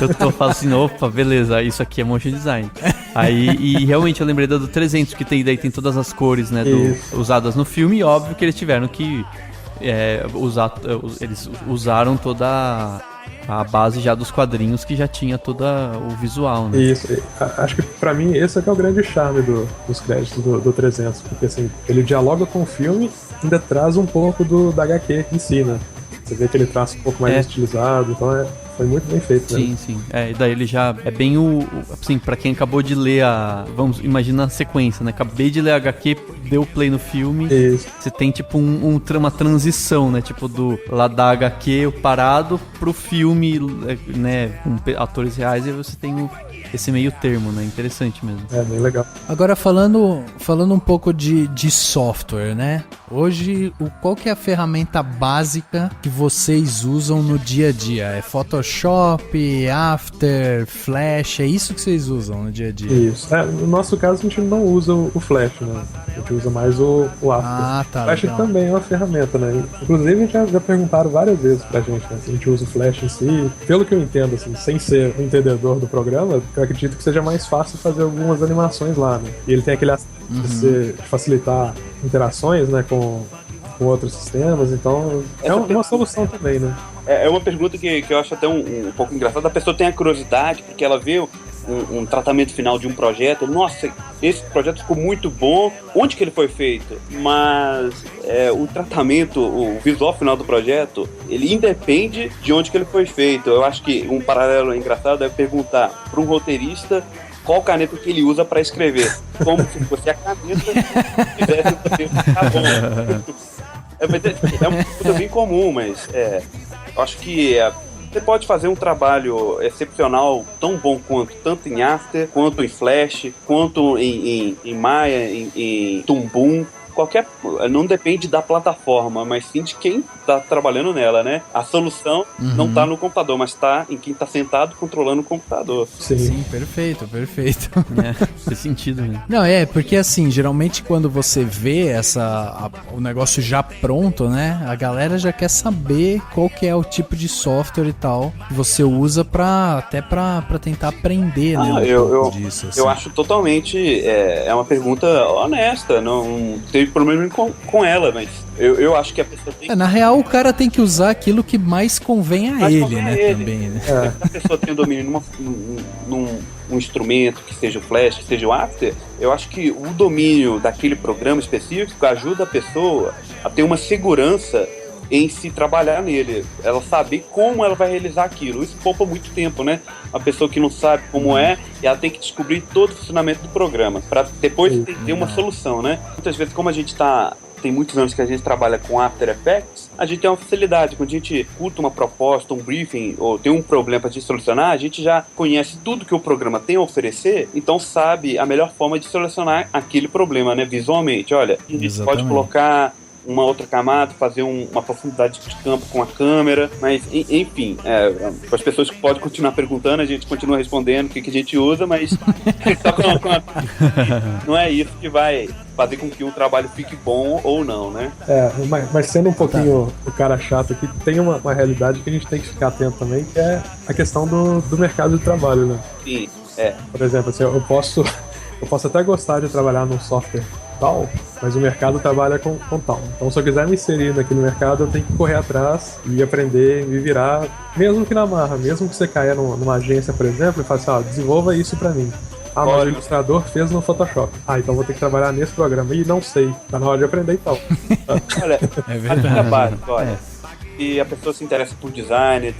Eu tô falando assim, opa, beleza, isso aqui é motion design. Aí, e realmente eu lembrei do 300, que daí tem todas as cores, né, usadas no filme, e óbvio que eles tiveram que eles usaram toda a base já dos quadrinhos, que já tinha todo o visual, né? Isso, acho que pra mim esse é que é o grande charme dos créditos do 300, porque assim, ele dialoga com o filme, ainda traz um pouco da HQ em si, né? Você vê que ele traz um pouco mais estilizado, então foi muito bem feito, né? Sim. E daí ele já é bem assim, pra quem acabou de ler vamos, imagina a sequência, né? Acabei de ler a HQ, deu play no filme, você tem tipo uma transição, né? Tipo lá da HQ parado pro filme, né? Com atores reais, e você tem esse meio termo, né? Interessante mesmo. É, bem legal. Agora, falando um pouco de software, né? Hoje, qual que é a ferramenta básica que vocês usam no dia a dia? É Photoshop, After, Flash? É isso que vocês usam no dia a dia? Isso. No nosso caso, a gente não usa o Flash, né? A gente usa mais o After. Ah, tá. O Flash legal. também é uma ferramenta, né? Inclusive, já perguntaram várias vezes pra gente, né? Se a gente usa o Flash em si. Pelo que eu entendo, assim, sem ser um entendedor do programa, eu acredito que seja mais fácil fazer algumas animações lá, né? E ele tem aquele aspecto de facilitar interações, né, com outros sistemas, então é uma solução também, né? É uma pergunta que eu acho até um pouco engraçada. A pessoa tem a curiosidade, porque ela vê um tratamento final de um projeto. Nossa, esse projeto ficou muito bom. Onde que ele foi feito? Mas o tratamento, o visual final do projeto, ele independe de onde que ele foi feito. Eu acho que um paralelo engraçado é perguntar para um roteirista qual caneta que ele usa para escrever. Como se fosse a caneta que fizesse o roteiro ficar bom. É uma coisa bem comum, mas eu acho que você pode fazer um trabalho excepcional, tão bom quanto, tanto em After, quanto em Flash, quanto em Maya, em Toon Boom. Não depende da plataforma, mas sim de quem está trabalhando nela, né? A solução não está no computador, mas está em quem está sentado controlando o computador. Sim, perfeito. Faz sentido, né? Não, porque assim, geralmente quando você vê o negócio já pronto, né? A galera já quer saber qual que é o tipo de software e tal que você usa até pra tentar aprender, né? Disso, assim. Eu acho totalmente, é uma pergunta honesta, não teve problema com ela, mas eu acho que a pessoa tem... Na real, o cara tem que usar aquilo que mais convém a ele, né? Também, né? Se a pessoa tem domínio num instrumento, que seja o Flash, que seja o After, eu acho que o domínio daquele programa específico ajuda a pessoa a ter uma segurança em se trabalhar nele, ela saber como ela vai realizar aquilo. Isso poupa muito tempo, né? A pessoa que não sabe como e ela tem que descobrir todo o funcionamento do programa para depois ter uma solução, né? Muitas vezes, como a gente está tem muitos anos que a gente trabalha com After Effects, a gente tem uma facilidade. Quando a gente escuta uma proposta, um briefing, ou tem um problema para a gente solucionar, a gente já conhece tudo que o programa tem a oferecer, então sabe a melhor forma de solucionar aquele problema, né? Visualmente, olha, a gente pode colocar uma outra camada, fazer uma profundidade de campo com a câmera, mas enfim, as pessoas que podem continuar perguntando, a gente continua respondendo o que a gente usa, mas não é isso que vai fazer com que o trabalho fique bom ou não, né? Mas sendo um pouquinho o cara chato aqui, tem uma realidade que a gente tem que ficar atento também, que é a questão do mercado de trabalho, né? Sim, Por exemplo, assim, eu posso até gostar de trabalhar num software tal, mas o mercado trabalha com tal. Então, se eu quiser me inserir naquele mercado, eu tenho que correr atrás e aprender, me virar, mesmo que na marra, mesmo que você caia numa agência, por exemplo, e fale assim, desenvolva isso pra mim. Mas o ilustrador fez no Photoshop. Então vou ter que trabalhar nesse programa. E não sei, tá na hora de aprender e tal. Olha, é verdade. Básico, olha. E a pessoa se interessa por design,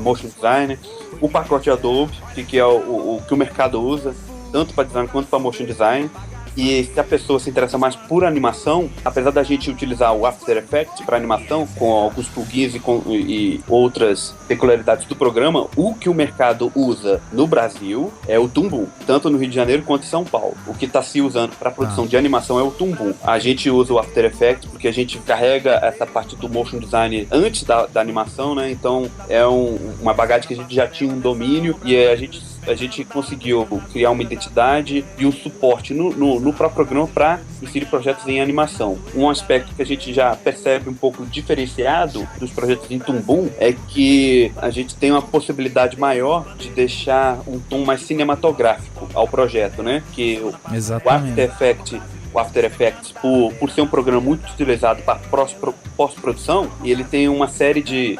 motion design, o pacote Adobe, que é o que o mercado usa, tanto para design quanto para motion design. E se a pessoa se interessa mais por animação, apesar da gente utilizar o After Effects para animação, com alguns plugins e outras peculiaridades do programa, o que o mercado usa no Brasil é o Toon Boom, tanto no Rio de Janeiro quanto em São Paulo. O que está se usando para produção de animação é o Toon Boom. A gente usa o After Effects porque a gente carrega essa parte do motion design antes da animação, né? Então é uma bagagem que a gente já tinha um domínio e a gente conseguiu criar uma identidade e um suporte no próprio programa para inserir projetos em animação. Um aspecto que a gente já percebe um pouco diferenciado dos projetos em Toon Boom é que a gente tem uma possibilidade maior de deixar um tom mais cinematográfico ao projeto, né? Que o After Effects, por ser um programa muito utilizado para pós-produção, ele tem uma série de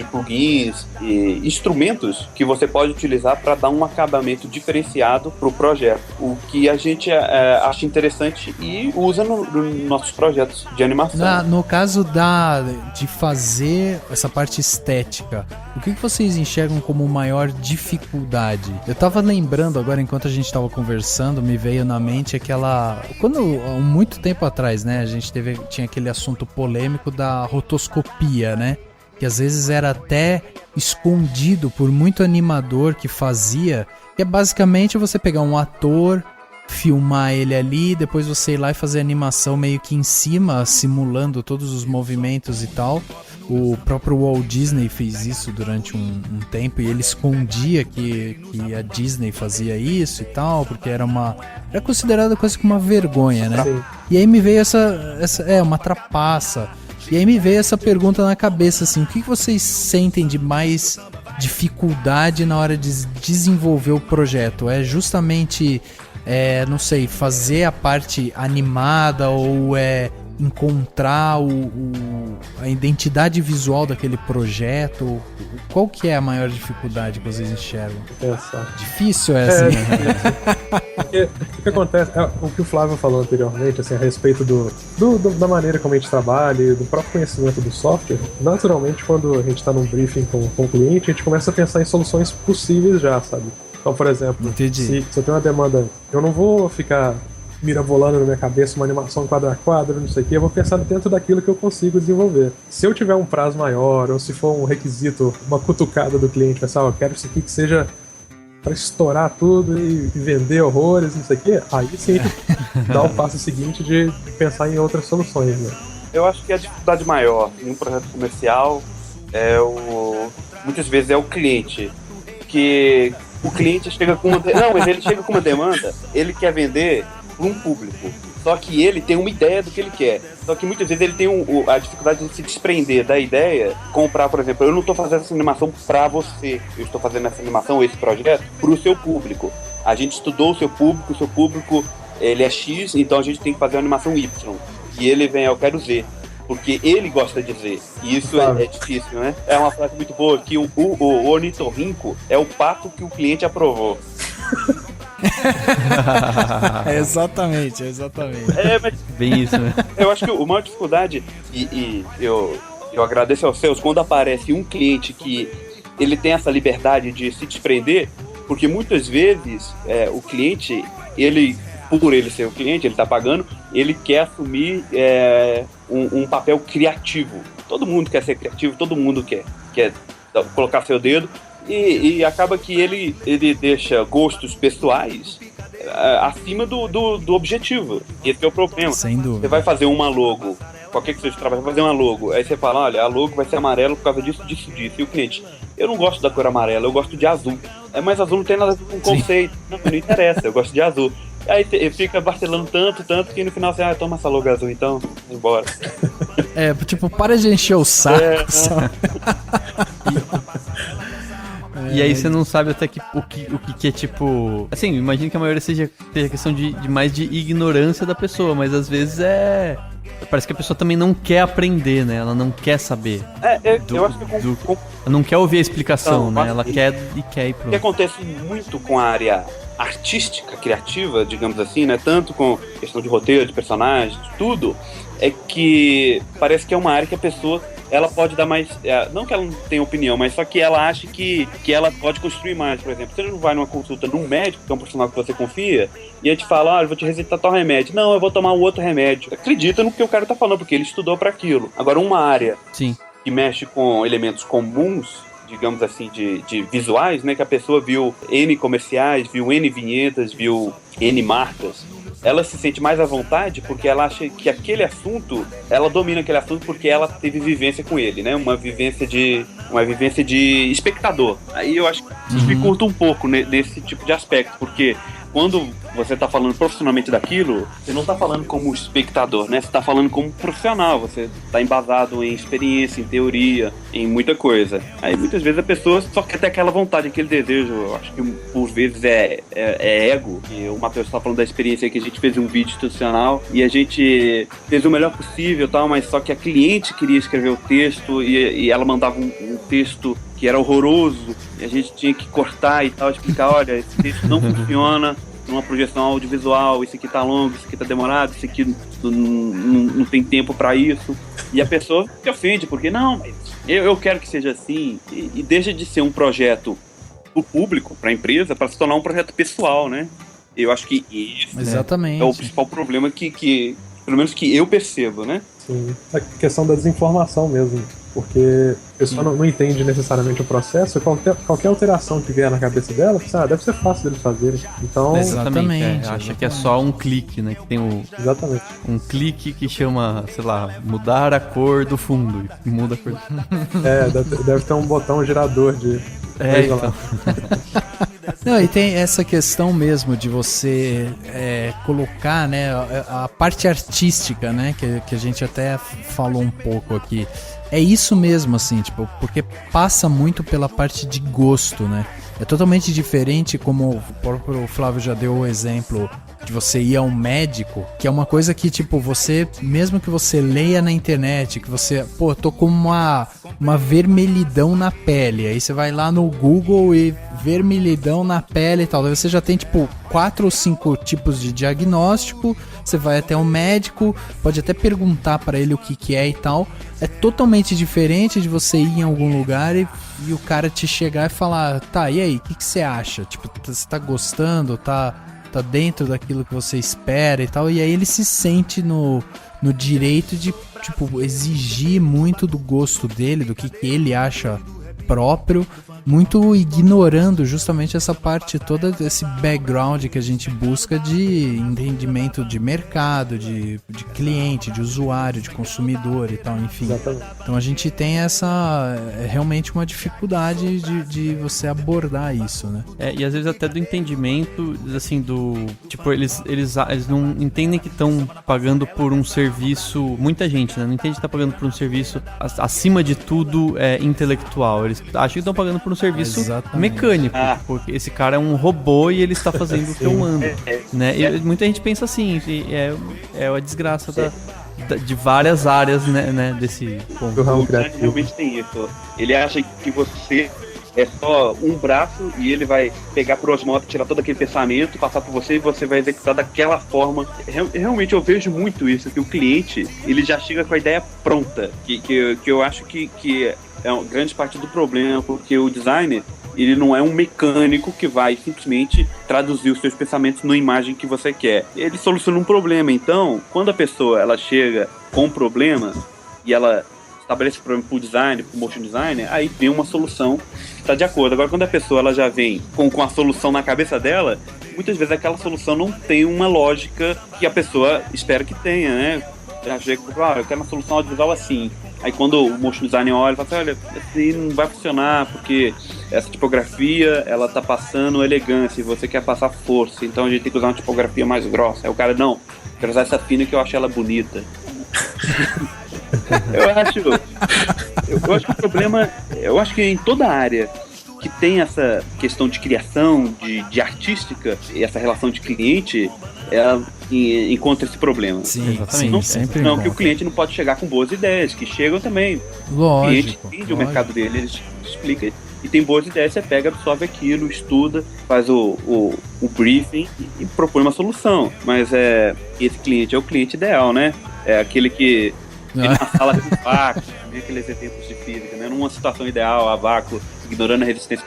plugins e instrumentos que você pode utilizar para dar um acabamento diferenciado para o projeto, o que a gente acha interessante e usa nos nossos projetos de animação. No caso de fazer essa parte estética, o que vocês enxergam como maior dificuldade? Eu tava lembrando agora, enquanto a gente tava conversando, me veio na mente muito tempo atrás, né, a gente tinha aquele assunto polêmico da rotoscopia, né, que às vezes era até escondido por muito animador que fazia, que é basicamente você pegar um ator, filmar ele ali, depois você ir lá e fazer animação meio que em cima, simulando todos os movimentos e tal. O próprio Walt Disney fez isso durante um tempo, e ele escondia que a Disney fazia isso e tal, porque era considerada quase que uma vergonha, né? Sim. E aí me veio uma trapaça. E aí me veio essa pergunta na cabeça, assim, o que vocês sentem de mais dificuldade na hora de desenvolver o projeto? É justamente, não sei, fazer a parte animada, ou encontrar a identidade visual daquele projeto? Qual que é a maior dificuldade que vocês enxergam? Difícil essa, né? Porque o que acontece, o que o Flávio falou anteriormente, assim, a respeito da maneira como a gente trabalha e do próprio conhecimento do software. Naturalmente, quando a gente está num briefing com o cliente, a gente começa a pensar em soluções possíveis já, sabe? Então, por exemplo, se eu tenho uma demanda, eu não vou ficar mirabolando na minha cabeça uma animação quadro a quadro, não sei o que, eu vou pensar dentro daquilo que eu consigo desenvolver. Se eu tiver um prazo maior, ou se for um requisito, uma cutucada do cliente, pensar, eu quero isso aqui que seja para estourar tudo e vender horrores, não sei o que, aí sim dá o passo seguinte de pensar em outras soluções, né? Eu acho que a dificuldade maior em um projeto comercial muitas vezes é o cliente, que o cliente chega com ele chega com uma demanda, ele quer vender para um público, só que ele tem uma ideia do que ele quer, só que muitas vezes ele tem a dificuldade de se desprender da ideia, comprar, por exemplo, eu não estou fazendo essa animação para você, eu estou fazendo essa animação, esse projeto, para o seu público. A gente estudou o seu público ele é X, então a gente tem que fazer uma animação Y, e ele vem, eu quero Z, porque ele gosta de Z, e isso é difícil, né? É uma frase muito boa, que o ornitorrinco é o pato que o cliente aprovou. Exatamente. Mas bem isso, né? Eu acho que a maior dificuldade, e eu agradeço aos seus, quando aparece um cliente que ele tem essa liberdade de se desprender, porque muitas vezes o cliente, ele por ele ser o cliente, ele tá pagando, ele quer assumir um papel criativo. Todo mundo quer ser criativo, todo mundo quer colocar seu dedo, e acaba que ele deixa gostos pessoais acima do objetivo. Esse é o problema. Sem dúvida. Você vai fazer uma logo, qualquer que seja o trabalho, vai fazer uma logo, aí você fala, olha, a logo vai ser amarela por causa disso. E o cliente, eu não gosto da cor amarela, eu gosto de azul. Mas azul não tem nada a ver com conceito. Não interessa, eu gosto de azul. Aí fica martelando tanto que no final você, toma essa logo azul então, embora. Tipo, para de encher o saco. E aí você não sabe até o que é tipo... Assim, imagino que a maioria seja questão de mais de ignorância da pessoa, mas às vezes parece que a pessoa também não quer aprender, né? Ela não quer saber. Eu acho que ela não quer ouvir a explicação, né? Ela quer ir pronto. O que acontece muito com a área artística, criativa, digamos assim, né? Tanto com questão de roteiro, de personagens, de tudo, é que parece que é uma área que a pessoa, ela pode dar mais... não que ela não tenha opinião, mas só que ela acha que ela pode construir mais. Por exemplo, você não vai numa consulta num médico, que é um profissional que você confia, e ele te fala, eu vou te receitar tal remédio. Não, eu vou tomar um outro remédio. Acredita no que o cara tá falando, porque ele estudou para aquilo. Agora, uma área que mexe com elementos comuns, digamos assim, de visuais, né, que a pessoa viu N comerciais, viu N vinhetas, viu N marcas, ela se sente mais à vontade porque ela acha que aquele assunto, ela domina aquele assunto porque ela teve vivência com ele, né? Uma vivência de espectador. Aí eu acho que dificulta um pouco nesse tipo de aspecto, porque quando você está falando profissionalmente daquilo, você não está falando como espectador, né? Você está falando como profissional, você está embasado em experiência, em teoria, em muita coisa. Aí muitas vezes a pessoa só quer ter aquela vontade, aquele desejo. Eu acho que por vezes é ego. E o Matheus está falando da experiência que a gente fez um vídeo institucional e a gente fez o melhor possível e tal, mas só que a cliente queria escrever o texto e ela mandava um texto que era horroroso e a gente tinha que cortar e tal, explicar, olha, esse texto não funciona numa projeção audiovisual, isso aqui tá longo, isso aqui tá demorado, isso aqui não tem tempo pra isso. E a pessoa se ofende, porque não, mas eu quero que seja assim, e deixa de ser um projeto pro público, pra empresa, para se tornar um projeto pessoal, né? Eu acho que esse é o principal problema que pelo menos que eu percebo, né? Sim, a questão da desinformação mesmo, porque a pessoa não entende necessariamente o processo, qualquer alteração que vier na cabeça dela, deve ser fácil deles fazerem. Então, exatamente. Acha que é só um clique, né? Que tem exatamente. Um clique que chama, sei lá, mudar a cor do fundo. E muda a cor do fundo. Deve ter um botão gerador de... então. Não, e tem essa questão mesmo de você colocar, né, a parte artística, né, que a gente até falou um pouco aqui. É isso mesmo, assim, tipo, porque passa muito pela parte de gosto, né? É totalmente diferente, como o próprio Flávio já deu o exemplo de você ir a um médico, que é uma coisa que, tipo, você, mesmo que você leia na internet, que você, tô com uma vermelhidão na pele, aí você vai lá no Google e vermelhidão na pele e tal, daí você já tem, tipo, 4 ou 5 tipos de diagnóstico, você vai até um médico, pode até perguntar pra ele o que é e tal. É totalmente diferente de você ir em algum lugar e o cara te chegar e falar, tá, e aí, o que você acha? Tipo, você tá gostando, tá dentro daquilo que você espera e tal, e aí ele se sente no direito de, tipo, exigir muito do gosto dele, do que ele acha próprio, muito ignorando justamente essa parte toda desse background que a gente busca de entendimento de mercado, de cliente, de usuário, de consumidor e tal, enfim. Exatamente. Então a gente tem realmente uma dificuldade de você abordar isso, né? E às vezes até do entendimento, assim, tipo, eles não entendem que estão pagando por um serviço, muita gente, né? Não entende que tá pagando por um serviço, acima de tudo, intelectual. Eles acham que estão pagando por um serviço mecânico, porque esse cara é um robô e ele está fazendo o que eu mando, né? E muita gente pensa assim, é a desgraça de várias áreas, né, desse ponto. O cara realmente tem isso. Ele acha que você é só um braço e ele vai pegar por osmose, tirar todo aquele pensamento, passar por você e você vai executar daquela forma. Realmente eu vejo muito isso, que o cliente, ele já chega com a ideia pronta, que eu acho que é uma grande parte do problema, porque o designer, Ele não é um mecânico que vai simplesmente traduzir os seus pensamentos numa imagem que você quer. Ele soluciona um problema. Então, quando a pessoa ela chega com um problema e ela estabelece o problema pro design, pro motion designer, aí vem uma solução que está de acordo. Agora, quando a pessoa ela já vem com a solução na cabeça dela, muitas vezes aquela solução não tem uma lógica que a pessoa espera que tenha, né? Já chega e fala, eu quero uma solução audiovisual assim. Aí quando o motion designer olha, fala assim, olha, assim não vai funcionar porque essa tipografia, ela tá passando elegância e você quer passar força, então a gente tem que usar uma tipografia mais grossa. Aí o cara, não, quero usar essa fina que eu acho ela bonita. Eu acho que o problema, eu acho que em toda área que tem essa questão de criação, de artística, e essa relação de cliente, ela encontra esse problema. Sim, exatamente. sim, sempre não que o cliente não pode chegar com boas ideias, que chegam também. Lógico. O cliente entende o mercado dele, ele explica e tem boas ideias, você pega, absorve aquilo, estuda, faz o briefing e propõe uma solução. Mas esse cliente é o cliente ideal, né? É aquele que ele na sala com vácuo, aqueles exemplos de física, né? Numa situação ideal, a vácuo, ignorando a resistência.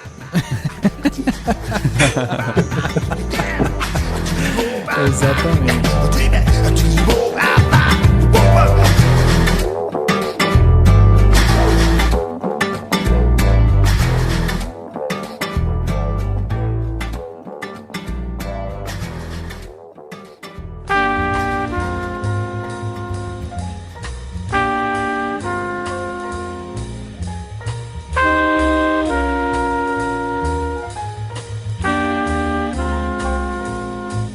Exatamente.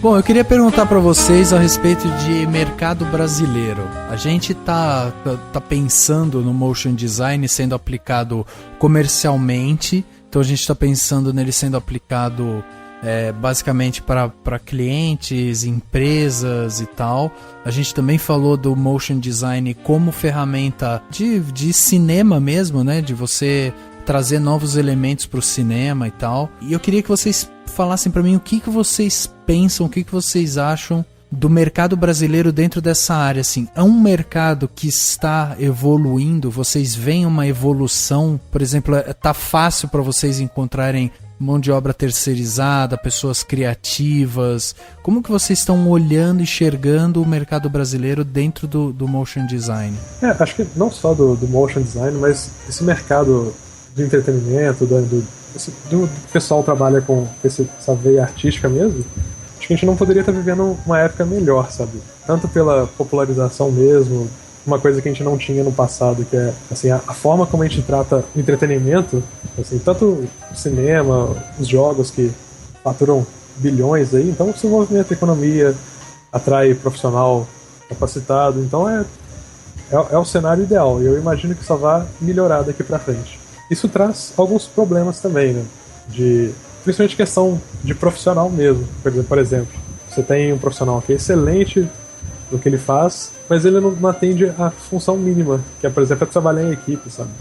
Bom, eu queria perguntar para vocês a respeito de mercado brasileiro. A gente tá pensando no motion design sendo aplicado comercialmente, então a gente está pensando nele sendo aplicado basicamente para clientes, empresas e tal. A gente também falou do motion design como ferramenta de cinema mesmo, né? De você trazer novos elementos para o cinema e tal. E eu queria que vocês falassem para mim o que vocês pensam, o que vocês acham do mercado brasileiro dentro dessa área. Assim, é um mercado que está evoluindo? Vocês veem uma evolução? Por exemplo, tá fácil para vocês encontrarem mão de obra terceirizada, pessoas criativas? Como que vocês estão olhando, enxergando o mercado brasileiro dentro do motion design? Acho que não só do motion design, mas esse mercado de entretenimento, do pessoal que trabalha com essa veia artística mesmo, acho que a gente não poderia estar vivendo uma época melhor, sabe? Tanto pela popularização mesmo, uma coisa que a gente não tinha no passado, que é assim, a forma como a gente trata o entretenimento, assim, tanto o cinema, os jogos que faturam bilhões aí, então isso movimenta a economia, atrai profissional capacitado, então é o cenário ideal, e eu imagino que só vai melhorar daqui pra frente. Isso traz alguns problemas também, né? Principalmente questão de profissional mesmo. Por exemplo, você tem um profissional que é excelente no que ele faz, mas ele não atende a função mínima, que é, por exemplo, trabalhar em equipe, sabe?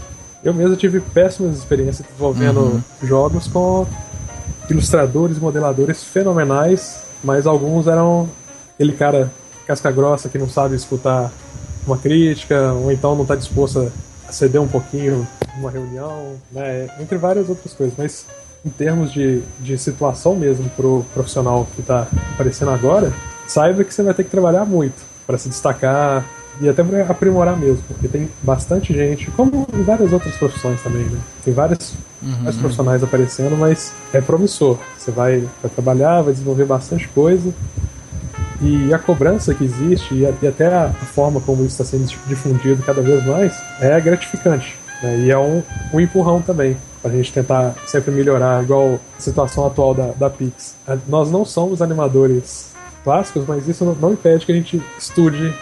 Eu mesmo tive péssimas experiências desenvolvendo jogos com ilustradores, modeladores fenomenais, mas alguns eram aquele cara casca grossa que não sabe escutar uma crítica, ou então não está disposto a ceder um pouquinho numa reunião, né? Entre várias outras coisas, mas em termos de situação mesmo pro profissional que está aparecendo agora, saiba que você vai ter que trabalhar muito para se destacar e até para aprimorar mesmo, porque tem bastante gente, como em várias outras profissões também, né? Tem vários profissionais aparecendo, mas é promissor. Você vai trabalhar, vai desenvolver bastante coisa, e a cobrança que existe e até a forma como isso está sendo difundido cada vez mais é gratificante, né? E é um empurrão também para a gente tentar sempre melhorar, igual a situação atual da Pix. Nós não somos animadores clássicos, mas isso não impede que a gente estude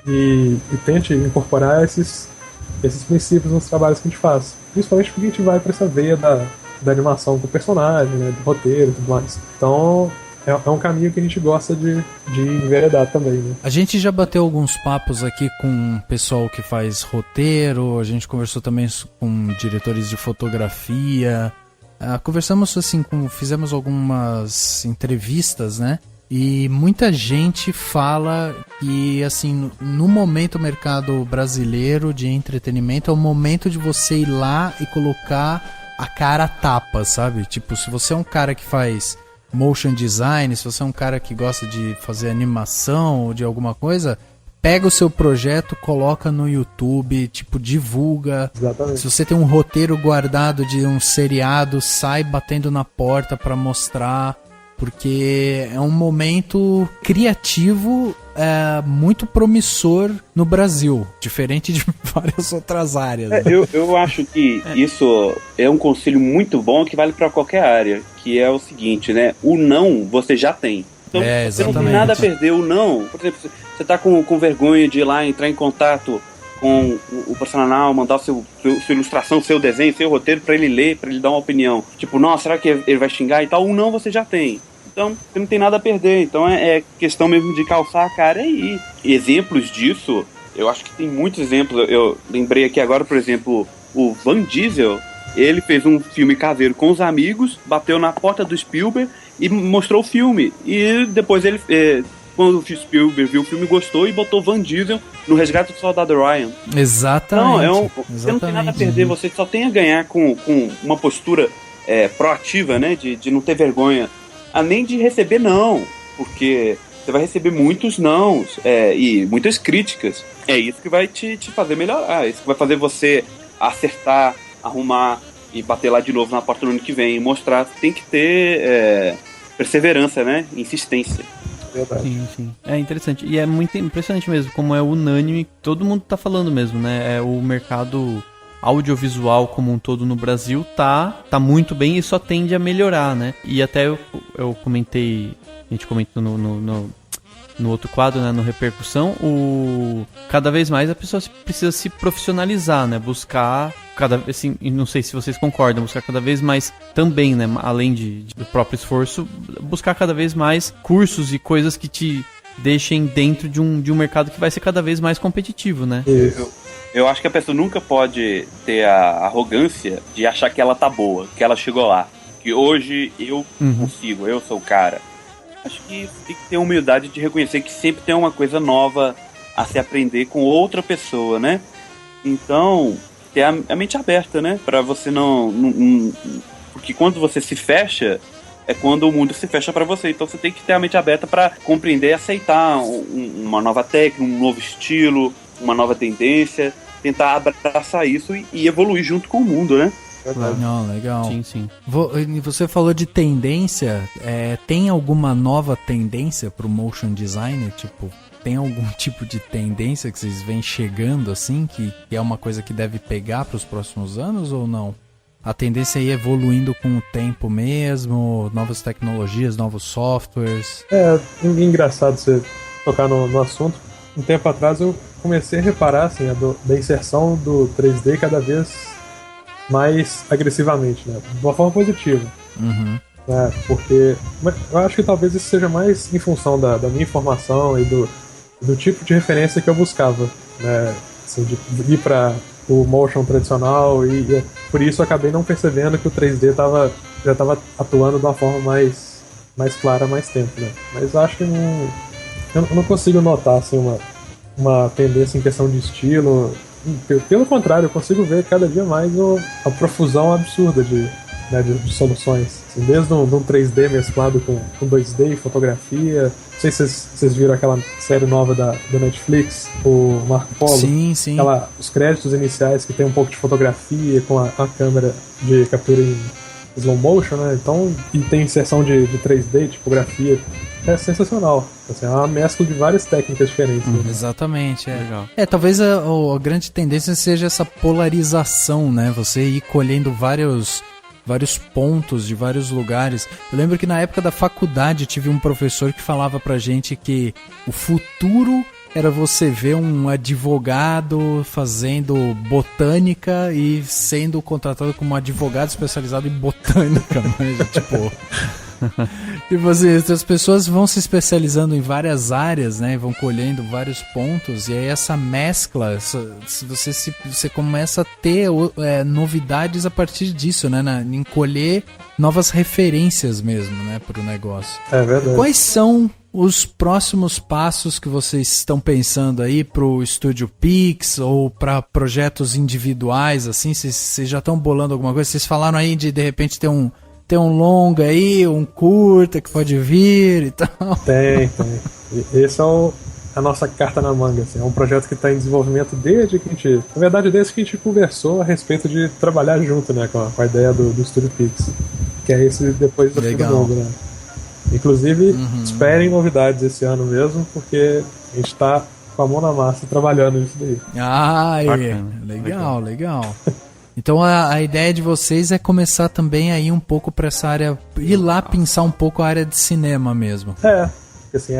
e tente incorporar esses princípios nos trabalhos que a gente faz. Principalmente porque a gente vai para essa veia da animação com o personagem, né, do roteiro e tudo mais. Então é um caminho que a gente gosta de enveredar também, né? A gente já bateu alguns papos aqui com o pessoal que faz roteiro, a gente conversou também com diretores de fotografia, conversamos assim, fizemos algumas entrevistas, né? E muita gente fala que, assim, no momento o mercado brasileiro de entretenimento é o momento de você ir lá e colocar a cara tapa, sabe? Tipo, se você é um cara que faz motion design, se você é um cara que gosta de fazer animação ou de alguma coisa, pega o seu projeto, coloca no YouTube, tipo, divulga. Exatamente. Se você tem um roteiro guardado de um seriado, sai batendo na porta pra mostrar, porque é um momento criativo muito promissor no Brasil, diferente de várias outras áreas. Né? Eu acho que isso é um conselho muito bom que vale pra qualquer área, que é o seguinte, né? O não você já tem. Então, você não tem nada a perder. O não, por exemplo, você tá com vergonha de ir lá entrar em contato com o profissional, mandar sua ilustração, seu desenho, seu roteiro pra ele ler, pra ele dar uma opinião. Tipo, nossa, será que ele vai xingar e tal? O não você já tem. Então, você não tem nada a perder. Então, é questão mesmo de calçar a cara e ir. Exemplos disso, eu acho que tem muitos exemplos. Eu lembrei aqui agora, por exemplo, o Van Diesel, ele fez um filme caseiro com os amigos, bateu na porta do Spielberg e mostrou o filme. E depois ele, quando o Spielberg viu o filme, gostou e botou Van Diesel no Resgate do Soldado Ryan. Exatamente. Então, você não tem nada a perder, você só tem a ganhar com uma postura proativa, né, de não ter vergonha, além de receber não, porque você vai receber muitos nãos e muitas críticas. É isso que vai te fazer melhorar, é isso que vai fazer você acertar, arrumar e bater lá de novo na porta no ano que vem, mostrar. Tem que ter perseverança, né? Insistência. Verdade. Sim. É interessante. E é muito impressionante mesmo, como é unânime, todo mundo tá falando mesmo, né? O mercado audiovisual como um todo no Brasil tá muito bem e só tende a melhorar, né? E até eu comentei, a gente comentou no outro quadro, né, no Repercussão, cada vez mais a pessoa precisa se profissionalizar, né? Buscar assim, não sei se vocês concordam, buscar cada vez mais também, né, além do próprio esforço, buscar cada vez mais cursos e coisas que te deixem dentro de um mercado que vai ser cada vez mais competitivo, né? Eu acho que a pessoa nunca pode ter a arrogância de achar que ela tá boa, que ela chegou lá, que hoje eu consigo, eu sou o cara. Acho que tem que ter a humildade de reconhecer que sempre tem uma coisa nova a se aprender com outra pessoa, né? Então, ter a mente aberta, né? Pra você não... Porque quando você se fecha, é quando o mundo se fecha pra você. Então você tem que ter a mente aberta pra compreender e aceitar uma nova técnica, um novo estilo, uma nova tendência, tentar abraçar isso e evoluir junto com o mundo, né? Não, legal. Sim. Você falou de tendência, tem alguma nova tendência pro motion design? Tipo, tem algum tipo de tendência que vocês vêm chegando assim, que é uma coisa que deve pegar pros próximos anos ou não? A tendência aí é evoluindo com o tempo mesmo, novas tecnologias, novos softwares? É engraçado você tocar no assunto. Um tempo atrás eu comecei a reparar assim, da inserção do 3D cada vez mais agressivamente, né? De uma forma positiva. Porque eu acho que talvez isso seja mais em função da minha informação e do tipo de referência que eu buscava, né? Assim, de ir para o motion tradicional e por isso eu acabei não percebendo que o 3D já estava atuando de uma forma mais clara há mais tempo, né? Mas eu acho que eu não consigo notar assim, uma tendência em questão de estilo. Pelo contrário, eu consigo ver cada dia mais a profusão absurda de soluções. Assim, desde um 3D mesclado com 2D e fotografia. Não sei se vocês viram aquela série nova da Netflix, o Marco Polo. Sim. Os créditos iniciais que tem um pouco de fotografia com a câmera de captura em slow motion, né? Então, e tem inserção de 3D, tipografia. É sensacional. Assim, é uma mescla de várias técnicas diferentes. Né? Exatamente, Legal. Talvez a grande tendência seja essa polarização, né? Você ir colhendo vários pontos de vários lugares. Eu lembro que na época da faculdade tive um professor que falava pra gente que o futuro era você ver um advogado fazendo botânica e sendo contratado como advogado especializado em botânica, mas tipo... Tipo assim, as pessoas vão se especializando em várias áreas, né? Vão colhendo vários pontos, e aí essa mescla, você começa a ter novidades a partir disso, né? Em colher novas referências mesmo, né? Pro negócio. É verdade. Quais são os próximos passos que vocês estão pensando aí pro Estúdio Pix ou para projetos individuais, assim? Vocês já estão bolando alguma coisa? Vocês falaram aí de repente ter um longa aí, um curta que pode vir e tal. Tem. Esse é a nossa carta na manga, assim. É um projeto que está em desenvolvimento desde que a gente... Na verdade, desde que a gente conversou a respeito de trabalhar junto, né, com a ideia do Estúdio Pix. Que é esse depois do fim do mundo, né? Inclusive, esperem novidades esse ano mesmo, porque a gente está com a mão na massa trabalhando nisso daí. Legal. Então a ideia de vocês é começar também aí um pouco para essa área, ir lá pensar um pouco a área de cinema mesmo. Assim,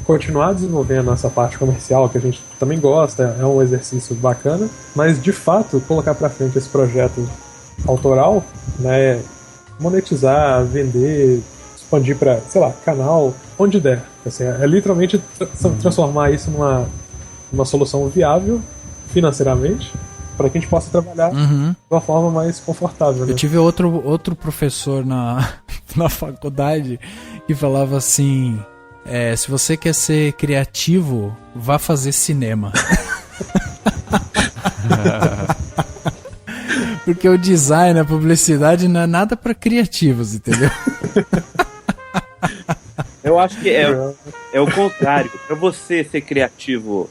continuar desenvolvendo essa parte comercial que a gente também gosta, é um exercício bacana, mas de fato colocar para frente esse projeto autoral, né, monetizar, vender, expandir para, sei lá, canal, onde der. Assim, é literalmente transformar isso numa solução viável financeiramente, para que a gente possa trabalhar de uma forma mais confortável. Né? Eu tive outro professor na faculdade que falava assim, se você quer ser criativo, vá fazer cinema. Porque o design, a publicidade não é nada para criativos, entendeu? Eu acho que é o contrário. Para você ser criativo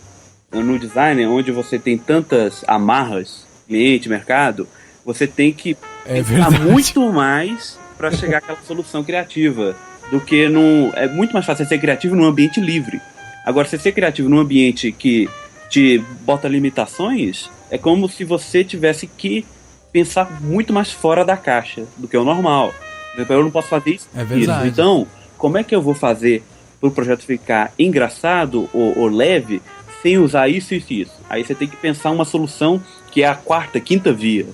no design, onde você tem tantas amarras, cliente, mercado, você tem que pensar muito mais para chegar àquela solução criativa do que é muito mais fácil ser criativo num ambiente livre. Agora, se ser criativo num ambiente que te bota limitações, é como se você tivesse que pensar muito mais fora da caixa do que o normal. Eu não posso fazer isso. É verdade. Então, como é que eu vou fazer para o projeto ficar engraçado ou leve sem usar isso e isso? Aí você tem que pensar uma solução que é a quarta, quinta via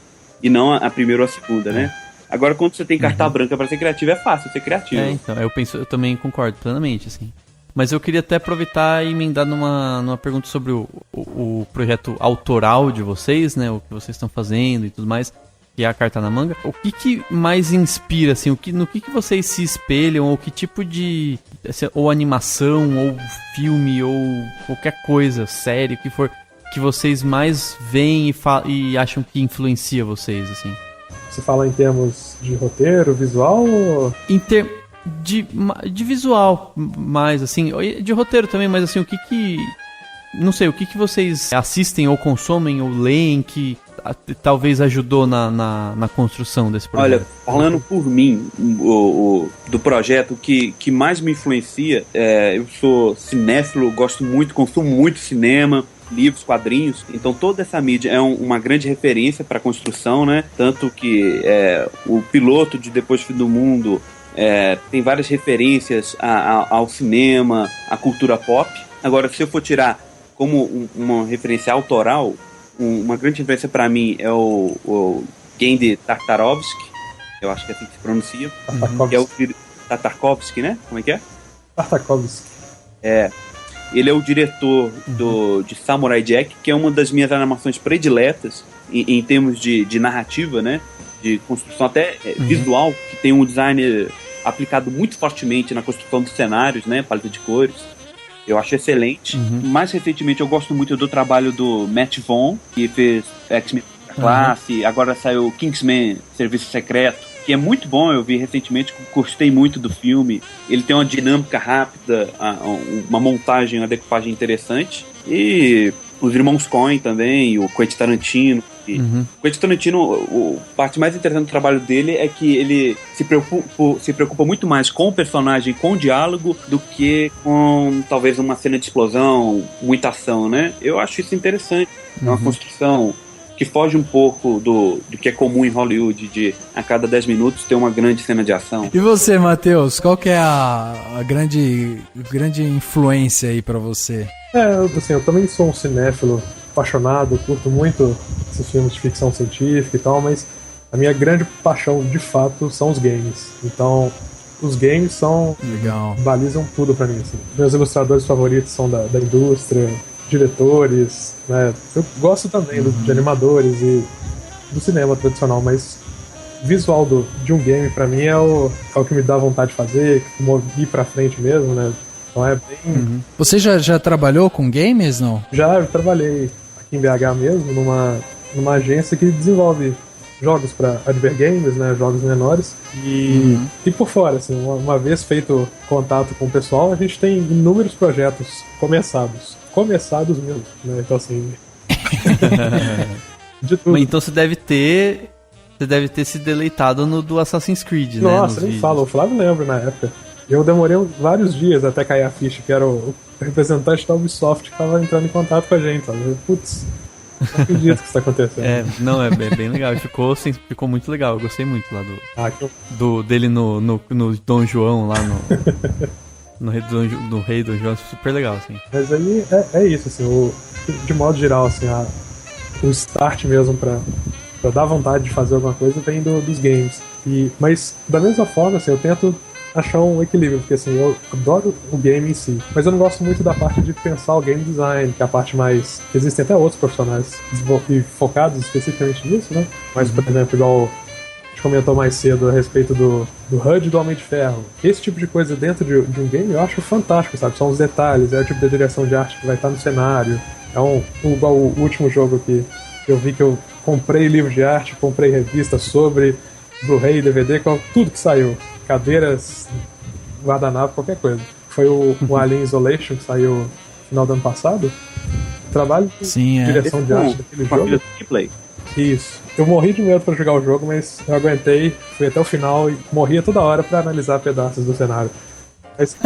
e não a primeira ou a segunda, né? Agora, quando você tem carta branca para ser criativo, é fácil ser criativo. Então, eu também concordo plenamente, assim. Mas eu queria até aproveitar e emendar numa pergunta sobre o projeto autoral de vocês, né? O que vocês estão fazendo e tudo mais, que é a carta na manga. O que mais inspira, assim? No que vocês se espelham? Ou que tipo de... ou animação, ou filme, ou qualquer coisa, série, o que for, que vocês mais veem e acham que influencia vocês, assim? Você fala em termos de roteiro, visual ou... De visual, mais assim, de roteiro também, mas assim, não sei, o que vocês assistem ou consomem ou leem que talvez ajudou na construção desse projeto? Olha, falando por mim, do projeto que mais me influencia, eu sou cinéfilo, gosto muito, consumo muito cinema, livros, quadrinhos, então toda essa mídia é uma grande referência para a construção, né? Tanto que o piloto de Depois do Fim do Mundo tem várias referências ao cinema, à cultura pop. Agora, se eu for tirar como uma referência autoral, uma grande referência para mim é o Genndy Tartakovsky, eu acho que é assim que se pronuncia, que é o Tartakovsky, né? Como é que é? Tartakovsky. Ele é o diretor de Samurai Jack, que é uma das minhas animações prediletas em termos de narrativa, né? De construção até visual, que tem um design aplicado muito fortemente na construção dos cenários, né? Paleta de cores. Eu acho excelente. Mais recentemente eu gosto muito do trabalho do Matt Vaughn, que fez X-Men Classe, agora saiu Kingsman Serviço Secreto, que é muito bom, eu vi recentemente, gostei muito do filme. Ele tem uma dinâmica rápida, uma montagem, uma decupagem interessante. E os irmãos Coen também, o Quentin Tarantino. O Quentin Tarantino, a parte mais interessante do trabalho dele é que ele se preocupa muito mais com o personagem, com o diálogo, do que com talvez uma cena de explosão, muita ação, né? Eu acho isso interessante. É uma construção que foge um pouco do que é comum em Hollywood, de a cada 10 minutos ter uma grande cena de ação. E você, Matheus, qual que é a grande influência aí pra você? Assim, eu também sou um cinéfilo apaixonado, curto muito esses filmes de ficção científica e tal, mas a minha grande paixão, de fato, são os games. Então, os games balizam tudo pra mim, assim. Meus ilustradores favoritos são da indústria, diretores, né? Eu gosto também de animadores e do cinema tradicional, mas visual de um game pra mim é o que me dá vontade de fazer, ir pra frente mesmo, né? Então é bem... Você já trabalhou com games, não? Já trabalhei aqui em BH mesmo, numa agência que desenvolve jogos para Advergames, né, jogos menores, e por fora, assim, uma vez feito contato com o pessoal, a gente tem inúmeros projetos começados mesmo, né, então assim... de tudo. Então você deve ter se deleitado no do Assassin's Creed, né? Nossa, nem fala, o Flávio lembra na época. Eu demorei vários dias até cair a ficha, que era o representante da Ubisoft que estava entrando em contato com a gente, sabe? Putz, não acredito que isso tá acontecendo. É bem legal. Ficou muito legal. Eu gostei muito lá dele no Dom João, lá no Rei Dom João. Super legal, assim. Mas aí é isso, assim, de modo geral, assim, o start mesmo pra dar vontade de fazer alguma coisa vem dos games. Mas da mesma forma, assim, eu tento achar um equilíbrio, porque assim, eu adoro o game em si, mas eu não gosto muito da parte de pensar o game design, que é a parte mais... Existem até outros profissionais focados especificamente nisso, né? Mas, por exemplo, igual a gente comentou mais cedo a respeito do HUD do Homem de Ferro. Esse tipo de coisa dentro de um game eu acho fantástico, sabe? São os detalhes, é o tipo de direção de arte que vai estar no cenário. Igual o último jogo que eu vi, que eu comprei livro de arte, comprei revista sobre Blu-ray, DVD, tudo que saiu. Cadeiras, guardanapo, qualquer coisa. Foi o Alien Isolation, que saiu no final do ano passado. Trabalho de direção de arte daquele jogo. Isso. Eu morri de medo pra jogar o jogo, mas eu aguentei, fui até o final e morria toda hora pra analisar pedaços do cenário. Mas...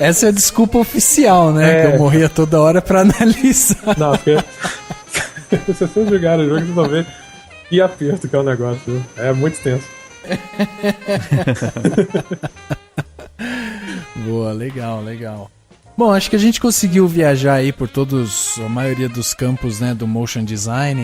Essa é a desculpa oficial, né? Que eu morria toda hora pra analisar. Não, porque... se vocês jogarem o jogo, vocês vão ver que aperto que é o negócio, viu? É muito tenso. Boa, legal. Bom, acho que a gente conseguiu viajar aí por a maioria dos campos, né, do motion design.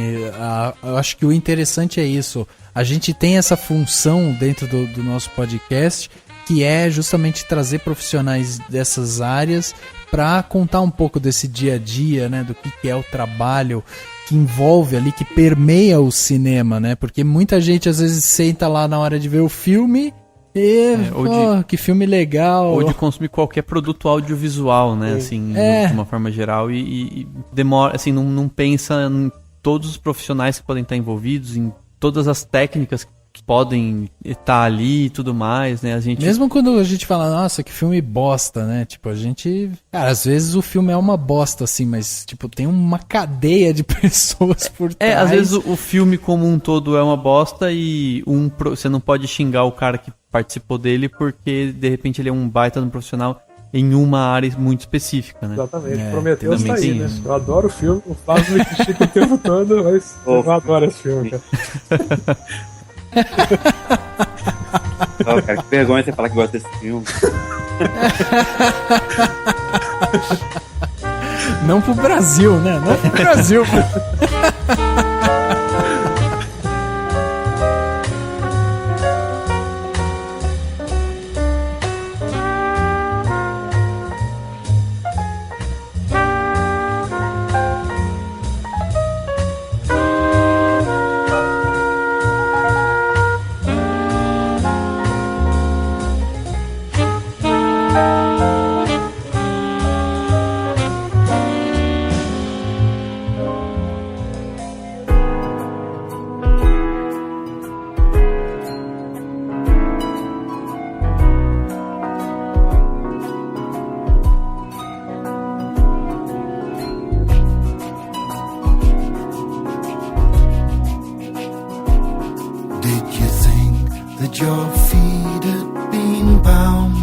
Eu acho que o interessante é isso. A gente tem essa função dentro do nosso podcast, que é justamente trazer profissionais dessas áreas para contar um pouco desse dia a dia, né, do que é o trabalho que envolve ali, que permeia o cinema, né? Porque muita gente às vezes senta lá na hora de ver o filme e... que filme legal. Ou de consumir qualquer produto audiovisual, né? Assim, de uma forma geral. E demora, assim, não pensa em todos os profissionais que podem estar envolvidos, em todas as técnicas que podem estar ali e tudo mais, né? Mesmo quando a gente fala, nossa, que filme bosta, né? Tipo, a gente... Cara, às vezes o filme é uma bosta, assim, mas, tipo, tem uma cadeia de pessoas por trás. Às vezes o filme como um todo é uma bosta e você não pode xingar o cara que participou dele porque, de repente, ele é um baita no profissional em uma área muito específica, né? Exatamente. Prometheus tá aí, né? Eu adoro o filme, o Flávio me critica o tempo todo, mas eu adoro esse filme, cara. Cara, que vergonha você falar que gosta desse filme. Não pro Brasil, né? Não pro Brasil. Your feet had been bound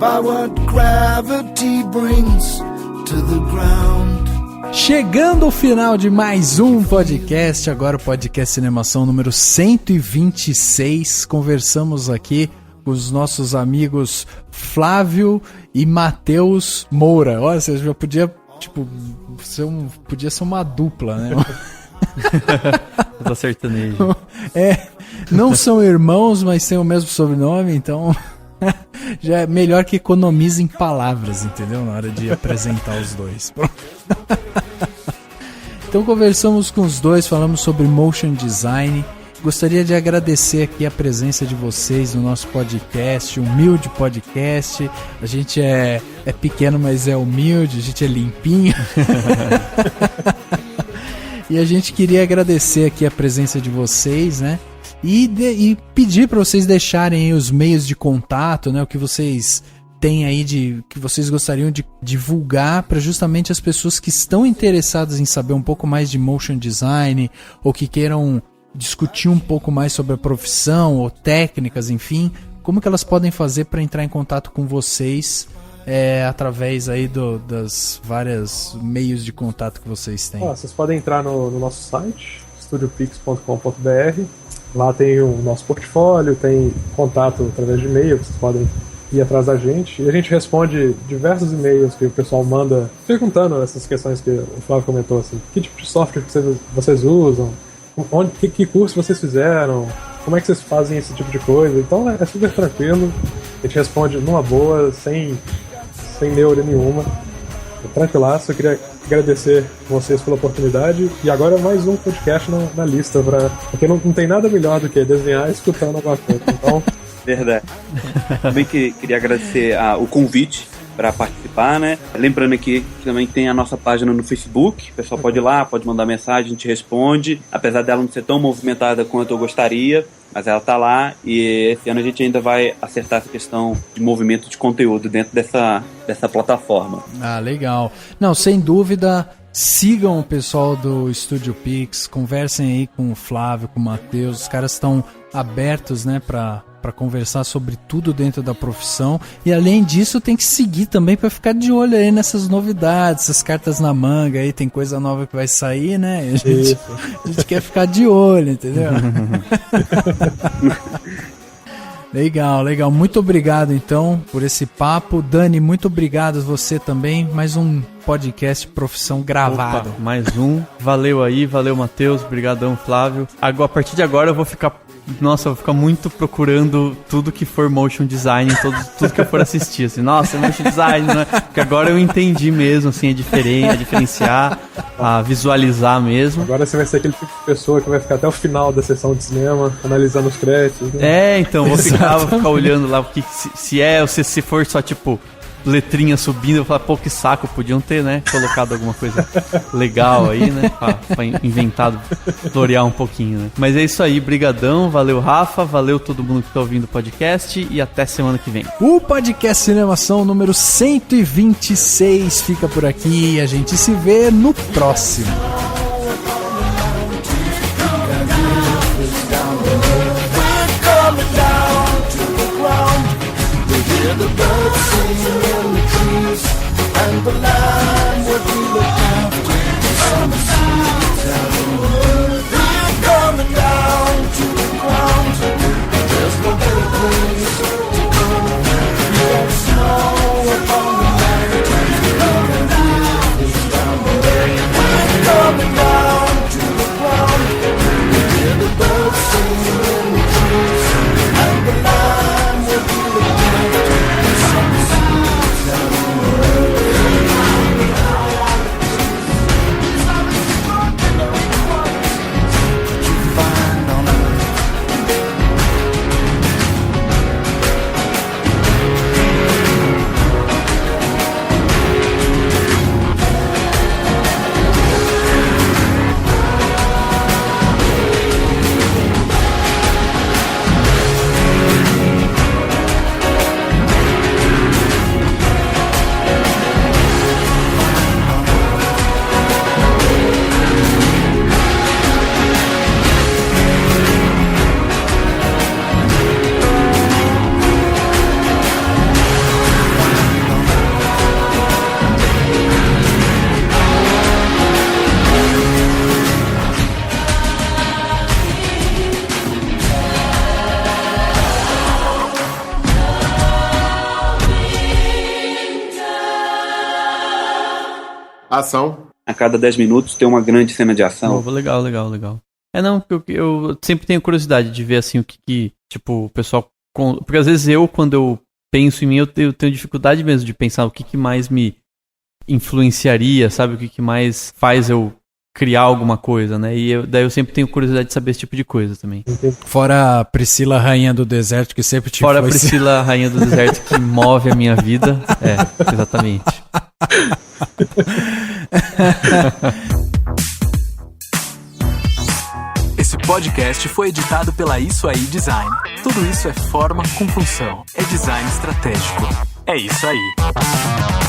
by what gravity brings to the ground. Chegando ao final de mais um podcast, agora o podcast Cinemação número 126. Conversamos aqui com os nossos amigos Flávio e Matheus Moura. Olha, você já podia, tipo, podia ser uma dupla, né? Eu tô sertanejo. Não são irmãos, mas têm o mesmo sobrenome, então já é melhor que economizem palavras, entendeu? Na hora de apresentar os dois. Então conversamos com os dois, falamos sobre motion design Gostaria de agradecer aqui a presença de vocês no nosso podcast, humilde podcast. A gente é pequeno, mas é humilde, a gente é limpinho. E a gente queria agradecer aqui a presença de vocês, né? E pedir para vocês deixarem aí os meios de contato, né? O que vocês têm aí que vocês gostariam de divulgar para justamente as pessoas que estão interessadas em saber um pouco mais de motion design ou que queiram discutir um pouco mais sobre a profissão ou técnicas, enfim, como que elas podem fazer para entrar em contato com vocês através aí das várias meios de contato que vocês têm? Vocês podem entrar no nosso site, studiopix.com.br. Lá tem o nosso portfólio, tem contato através de e-mail, vocês podem ir atrás da gente. E a gente responde diversos e-mails que o pessoal manda perguntando essas questões que o Flávio comentou, assim, que tipo de software vocês usam, que curso vocês fizeram, como é que vocês fazem esse tipo de coisa. Então é super tranquilo, a gente responde numa boa, sem neura nenhuma. Tranquilaço, eu queria agradecer vocês pela oportunidade. E agora mais um podcast na lista, porque não tem nada melhor do que desenhar escutando alguma coisa. Então... Verdade. Também queria agradecer o convite para participar, né? Lembrando aqui que também tem a nossa página no Facebook, o pessoal pode ir lá, pode mandar mensagem, a gente responde, apesar dela não ser tão movimentada quanto eu gostaria, mas ela tá lá e esse ano a gente ainda vai acertar essa questão de movimento de conteúdo dentro dessa plataforma. Ah, legal. Não, sem dúvida, sigam o pessoal do Estúdio Pix, conversem aí com o Flávio, com o Matheus, os caras estão abertos, né, para conversar sobre tudo dentro da profissão. E além disso, tem que seguir também para ficar de olho aí nessas novidades, essas cartas na manga aí, tem coisa nova que vai sair, né? A gente quer ficar de olho, entendeu? Legal. Muito obrigado, então, por esse papo. Dani, muito obrigado a você também. Mais um podcast Profissão gravado. Opa, mais um. Valeu aí, valeu, Matheus. Obrigadão, Flávio. A partir de agora eu vou ficar muito procurando tudo que for motion design, tudo que eu for assistir, assim, nossa, motion design, né? Porque agora eu entendi mesmo, assim, a diferenciar, a visualizar mesmo. Agora você vai ser aquele tipo de pessoa que vai ficar até o final da sessão de cinema, analisando os créditos, né? Então, vou ficar olhando lá, porque se for só, tipo, letrinha subindo, eu falo, pô, que saco, podiam ter, né, colocado alguma coisa legal aí, né, pra inventado, florear um pouquinho, né. Mas é isso aí, brigadão, valeu Rafa, valeu todo mundo que tá ouvindo o podcast e até semana que vem. O podcast Cinemação número 126 fica por aqui e a gente se vê no próximo. The birds sing in the trees, and the land where we look after the summer seas. We're coming down to the ground. There's no better place to go. There's snow upon the land, and the is down there. We're coming down to the ground. We hear the birds sing in the trees, and the land where we look after. Ação. A cada 10 minutos tem uma grande cena de ação. Legal. Não, eu sempre tenho curiosidade de ver, assim, o que tipo, o pessoal... Porque às vezes quando eu penso em mim, eu tenho dificuldade mesmo de pensar o que mais me influenciaria, sabe? O que mais faz eu criar alguma coisa, né? E daí eu sempre tenho curiosidade de saber esse tipo de coisa também. Fora a Priscila, rainha do deserto, que sempre te Fora a Priscila, rainha do deserto, que move a minha vida. Exatamente. Esse podcast foi editado pela Isso Aí Design. Tudo isso é forma com função. É design estratégico. É isso aí.